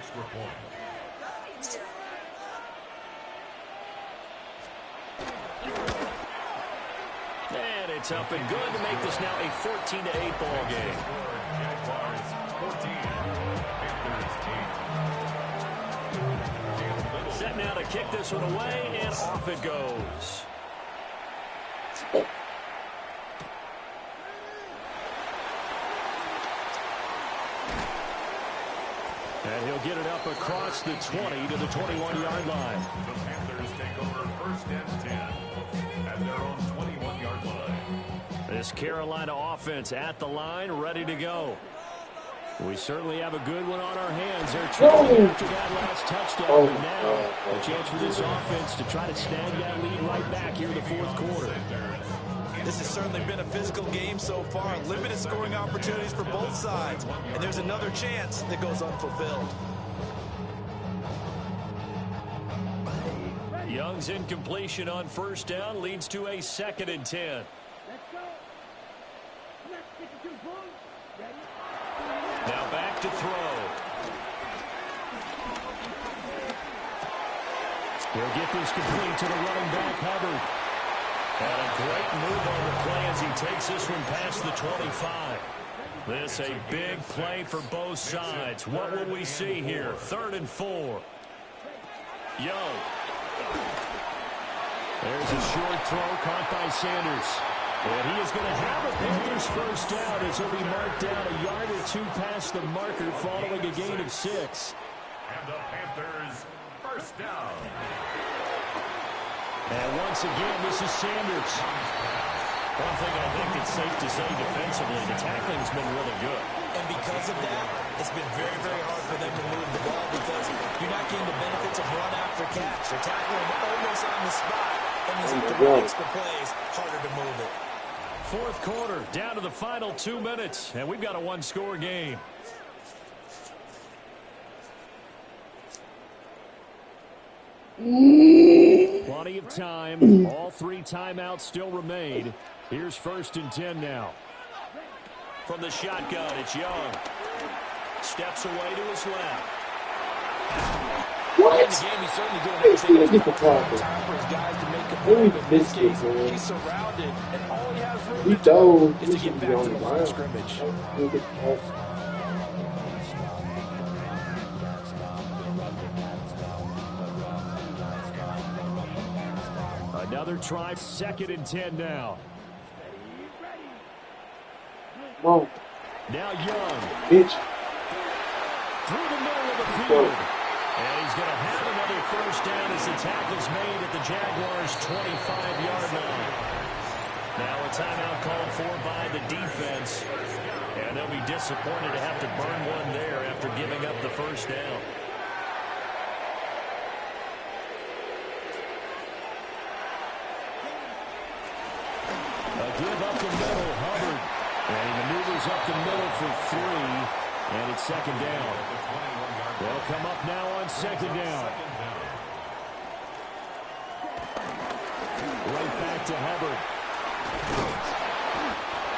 And it's up and good to make this now a 14-8 ball game. Set now to kick this one away, and off it goes. And he'll get it up across the 20 to the 21-yard line. The Panthers take over 1st and 10 at their own 21-yard line. This Carolina offense at the line, ready to go. We certainly have a good one on our hands. They're trailing after that last touchdown, but now a chance for this offense to try to snag that lead right back here in the 4th quarter. This has certainly been a physical game so far. Limited scoring opportunities for both sides. And there's another chance that goes unfulfilled. Young's incompletion on 1st down leads to a 2nd and 10. Now back to throw. He'll get this complete to the running back, Hubbard. And a great move on the play as he takes this one past the 25. This a big play for both sides. What will we see here? 3rd and 4. Young. There's a short throw caught by Sanders. And he is going to have a Panthers first down as he'll be marked down a yard or two past the marker following a gain of 6. And the Panthers first down. And once again, this is Sanders. One thing I think it's safe to say defensively, the tackling's been really good. And because of that, it's been very, very hard for them to move the ball because you're not getting the benefits of run after catch. They're tackling almost on the spot. And these extra plays, harder to move it. Fourth quarter, down to the final 2 minutes, and we've got a one-score game. Plenty of time. All 3 timeouts still remain. Here's 1st and 10 now. From the shotgun, it's Young. Steps away to his left. What? In the game, he's certainly doing everything Get the time for his guys to make a play. But in this case, he's surrounded, and all he has room to do is to get back to the line of scrimmage. Another try, 2nd and 10 now. Whoa. Now Young. Bitch. Through the middle of the field. And he's going to have another first down as the tackle's made at the Jaguars' 25-yard line. Now a timeout called for by the defense. And they'll be disappointed to have to burn one there after giving up the first down. A give up the middle, Hubbard. And he maneuvers up the middle for 3. And it's 2nd down. They'll come up now on 2nd down. Right back to Hubbard.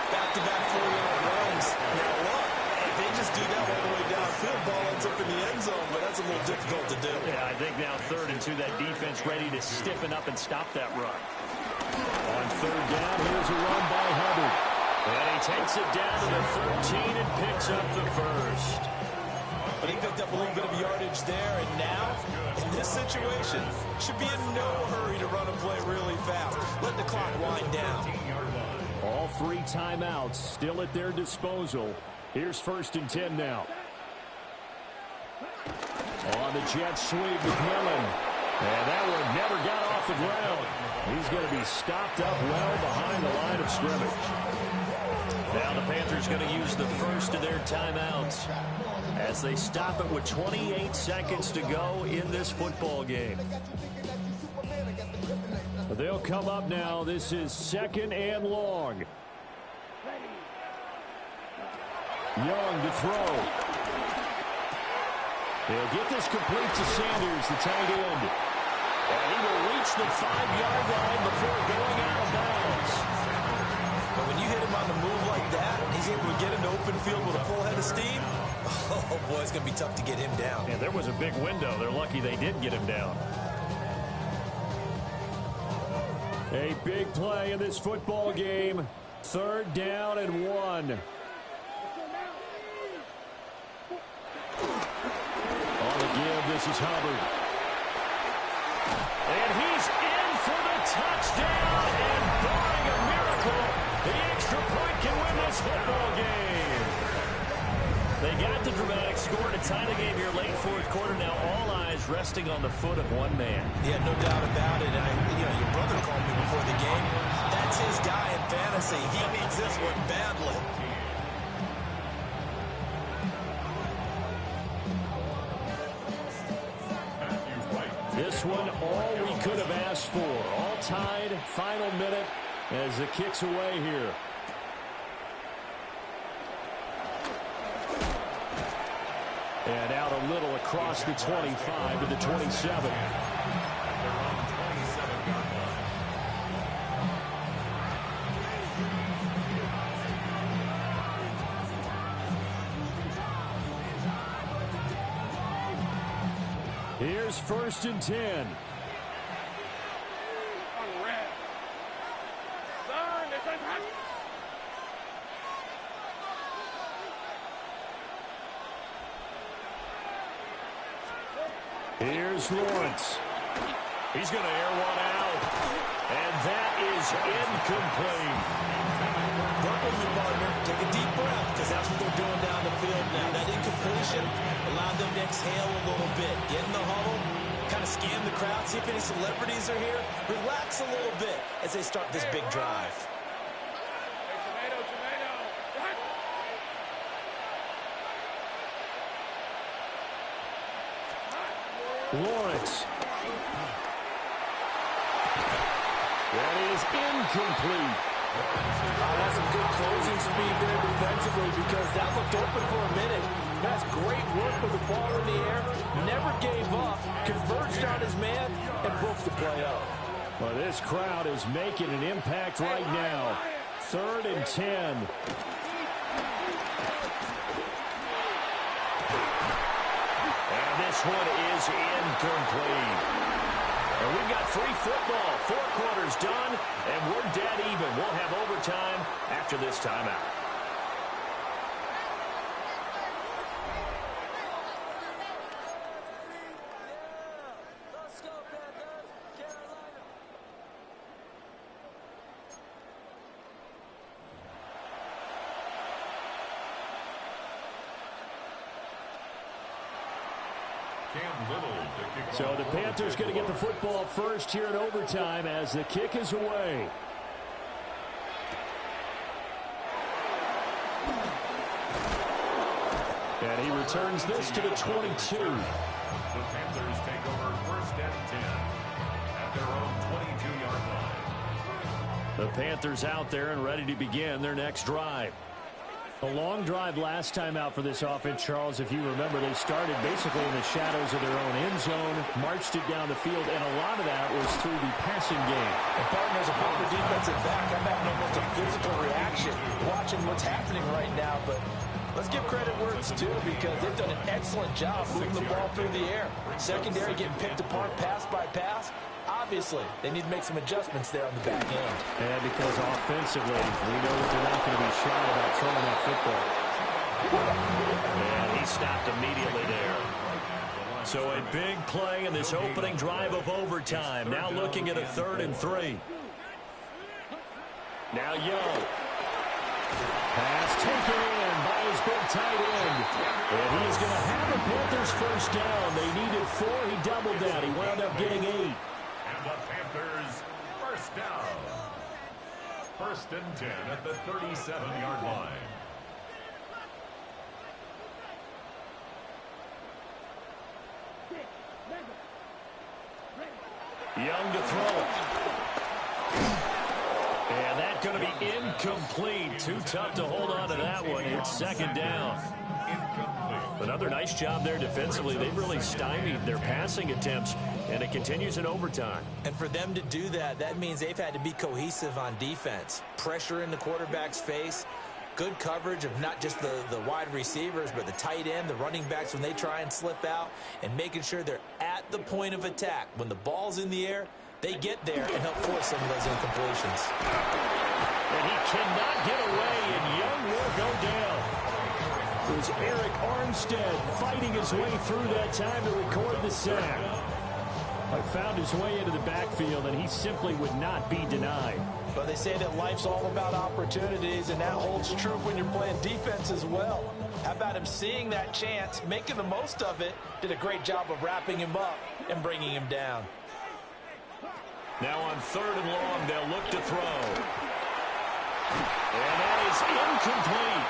Back-to-back 4-yard runs. Now look, if they just do that all the way downfield, ball ends up in the end zone, but that's a little difficult to do. Yeah, I think now 3rd and 2, that defense ready to stiffen up and stop that run. On 3rd down, here's a run by Hubbard. And he takes it down to the 13 and picks up the first. But he picked up a little bit of yardage there, and now, in this situation, should be in no hurry to run a play really fast. Let the clock wind down. All 3 timeouts still at their disposal. Here's 1st and 10 now. On the jet sweep, McMillan. And that one never got off the ground. He's going to be stopped up well behind the line of scrimmage. Now the Panthers going to use the first of their timeouts as they stop it with 28 seconds to go in this football game. They'll come up now. This is 2nd and long. Young to throw. They'll get this complete to Sanders, the tight end. And he will reach the 5-yard line before going out of bounds. But when you hit him on the move like that, and he's able to get into open field with a full head of steam, oh boy, it's going to be tough to get him down. And there was a big window. They're lucky they did get him down. A big play in this football game. 3rd down and 1. On the give, this is Hubbard. And he's in for the touchdown. And barring a miracle, the extra point can win this football game. They got the dramatic score to tie the game here late 4th quarter. Now all eyes resting on the foot of one man. Yeah, no doubt about it. Your brother called me before the game. That's his guy in fantasy. He needs this one badly. This one, all we could have asked for. All tied, final minute as the kick's away here. And out a little across the 25 to the 27. Here's 1st and 10. Here's Lawrence. He's going to air one out. And that is incomplete. Work with me, partner. Take a deep breath, because that's what they're doing down the field now. That incompletion allowed them to exhale a little bit. Get in the huddle, kind of scan the crowd, see if any celebrities are here. Relax a little bit as they start this big drive. Lawrence. That is incomplete. That's some good closing speed there defensively, because that looked open for a minute. That's great work with the ball in the air. Never gave up, converged on his man, and broke the play up. Well, this crowd is making an impact right now. 3rd and 10. This one is incomplete. And we've got free football. 4 quarters done, and we're dead even. We'll have overtime after this timeout. So the Panthers going to get the football first here in overtime as the kick is away. And he returns this to the 22. The Panthers take over 1st and 10 at their own 22-yard line. The Panthers out there and ready to begin their next drive. A long drive last time out for this offense, Charles. If you remember, they started basically in the shadows of their own end zone, marched it down the field, and a lot of that was through the passing game. And partner, as a former defensive back, I'm having almost a physical reaction watching what's happening right now. But let's give credit where it's due, because they've done an excellent job moving the ball through the air. Secondary getting picked apart pass by pass. Obviously, they need to make some adjustments there on the back end. And because offensively, we know that they're not going to be shy about throwing that football. And he stopped immediately there. So a big play in this opening drive of overtime. Now looking at a 3rd and 3. Now Young. Pass taken in by his big tight end. And he is going to have the Panthers first down. They needed 4. He doubled that. He wound up getting 8. And the Panthers first down. 1st and 10 at the 37-yard line. Young to throw it. And that's going to be incomplete. Too tough to hold on to that one. It's 2nd down. Another nice job there defensively. They've really stymied their passing attempts, and it continues in overtime. And for them to do that, that means they've had to be cohesive on defense. Pressure in the quarterback's face. Good coverage of not just the wide receivers, but the tight end, the running backs when they try and slip out, and making sure they're at the point of attack. When the ball's in the air, they get there and help force some of those incompletions. And he cannot get away, and Young will go down. It was Eric Armstead fighting his way through that time to record the sack. Found his way into the backfield, and he simply would not be denied. But they say that life's all about opportunities, and that holds true when you're playing defense as well. How about him seeing that chance, making the most of it, did a great job of wrapping him up and bringing him down. Now on 3rd and long, they'll look to throw. And that is incomplete.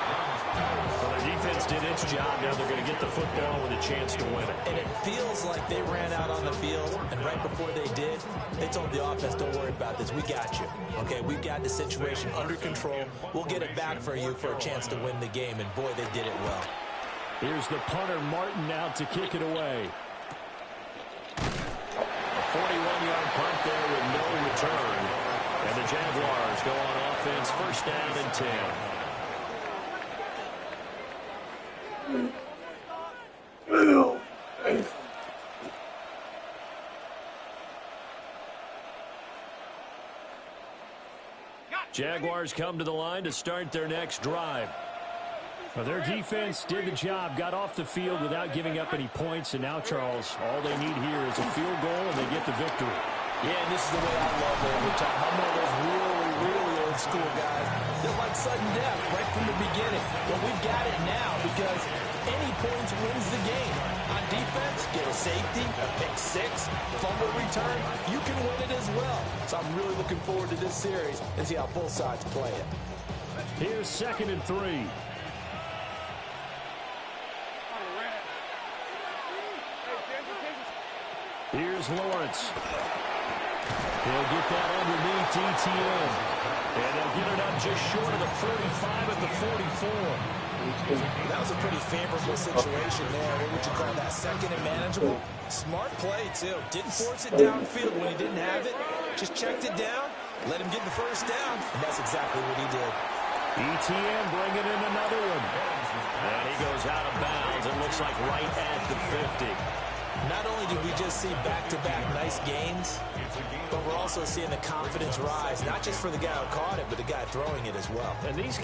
Well, their defense did its job. Now they're going to get the football with a chance to win it. And it feels like they ran out on the field, and right before they did, they told the offense, don't worry about this. We got you. Okay, we've got the situation under control. We'll get it back for you for a chance to win the game, and boy, they did it well. Here's the punter, Martin, out to kick it away. A 41-yard punt there with no return. And the Jaguars go on offense, 1st down and 10. Jaguars come to the line to start their next drive. Well, their defense did the job, got off the field without giving up any points, and now, Charles, all they need here is a field goal, and they get the victory. Yeah, and this is the way I love overtime. I'm one of those really old school guys that like sudden death right from the beginning. But we've got it now because any points wins the game. On defense, get a safety, a pick six, fumble return, you can win it as well. So I'm really looking forward to this series and see how both sides play it. Here's 2nd and 3. Here's Lawrence. He'll get that underneath ETN. And they'll get it up just short of the 45 at the 44. That was a pretty favorable situation there. What would you call that? Second and manageable? Smart play, too. Didn't force it downfield when he didn't have it. Just checked it down, let him get the first down, and that's exactly what he did. ETN bringing in another one. And he goes out of bounds. It looks like right at the 50. Not only did we just see back-to-back nice gains, but we're also seeing the confidence rise, not just for the guy who caught it, but the guy throwing it as well. And these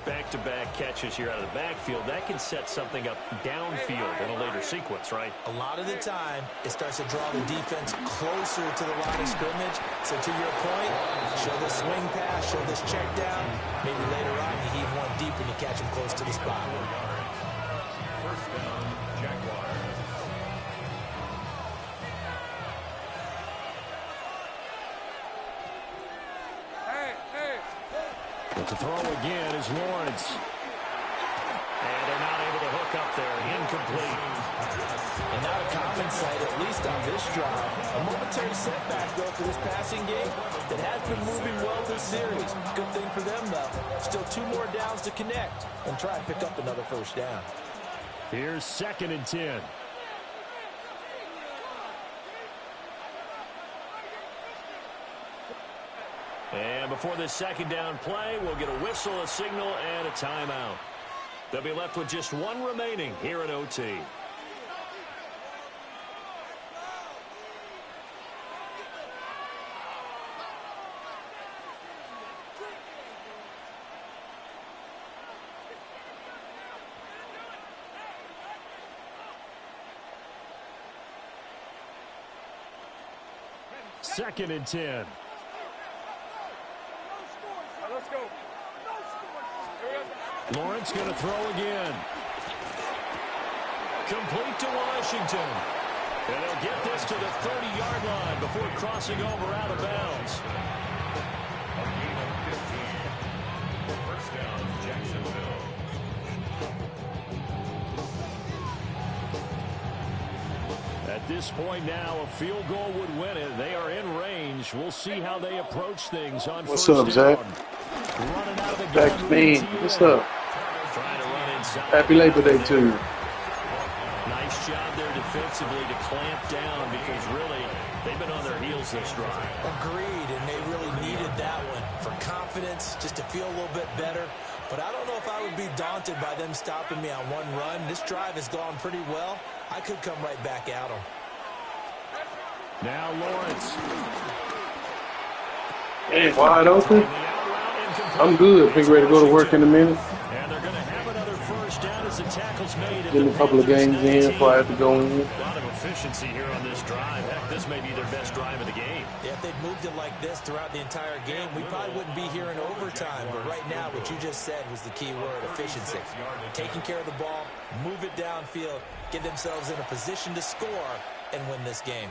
back-to-back catches here out of the backfield, that can set something up downfield in a later sequence, right? A lot of the time, it starts to draw the defense closer to the line of scrimmage. So to your point, show this swing pass, show this check down. Maybe later on you heave one deep and you catch him close to the spot. First down, Jaguars. But to throw again is Lawrence. And they're not able to hook up there. Incomplete. And not a common sight, at least on this drive. A momentary setback, though, for this passing game that has been moving well this series. Good thing for them, though. Still 2 more downs to connect and try and pick up another first down. Here's 2nd and 10. And before this second down play, we'll get a whistle, a signal, and a timeout. They'll be left with just 1 remaining here in OT. Second and 10. Let's go. Lawrence going to throw again. Complete to Washington. And they'll get this to the 30-yard line before crossing over out of bounds. A gain of 15. First down, Jacksonville. At this point now, a field goal would win it. They are in range. We'll see how they approach things on What's first up, down. Zach? Running out of the Back gun to me. with What's ETN. up? Trying to run inside. Happy Labor Day to you. Nice job there defensively to clamp down because really they've been on their heels this drive. Agreed, and they really needed that one for confidence, just to feel a little bit better. But I don't know if I would be daunted by them stopping me on one run. This drive has gone pretty well. I could come right back at them. Now Lawrence. Hey, wide open. And the out route incomplete. I'm good. Getting ready to go to work in a minute. And they're going to have another first down as the tackle's made. Getting a couple of games in before I have to go in. A lot of efficiency here on this drive. Heck, this may be their best drive of the game. Yeah, if they'd moved it like this throughout the entire game, we probably wouldn't be here in overtime. But right now, what you just said was the key word, efficiency. Taking care of the ball, move it downfield, get themselves in a position to score, and win this game.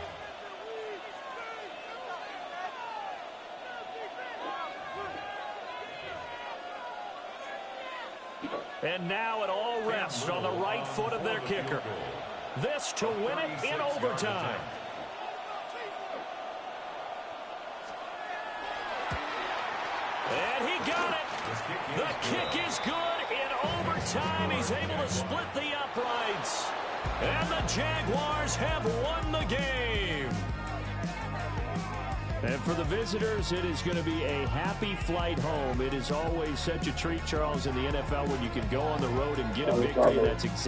And now it all rests on the right foot of their kicker. This to win it in overtime. And he got it. The kick is good in overtime. He's able to split the uprights. And the Jaguars have won the game. And for the visitors, it is going to be a happy flight home. It is always such a treat, Charles, in the NFL when you can go on the road and get a victory. That's exactly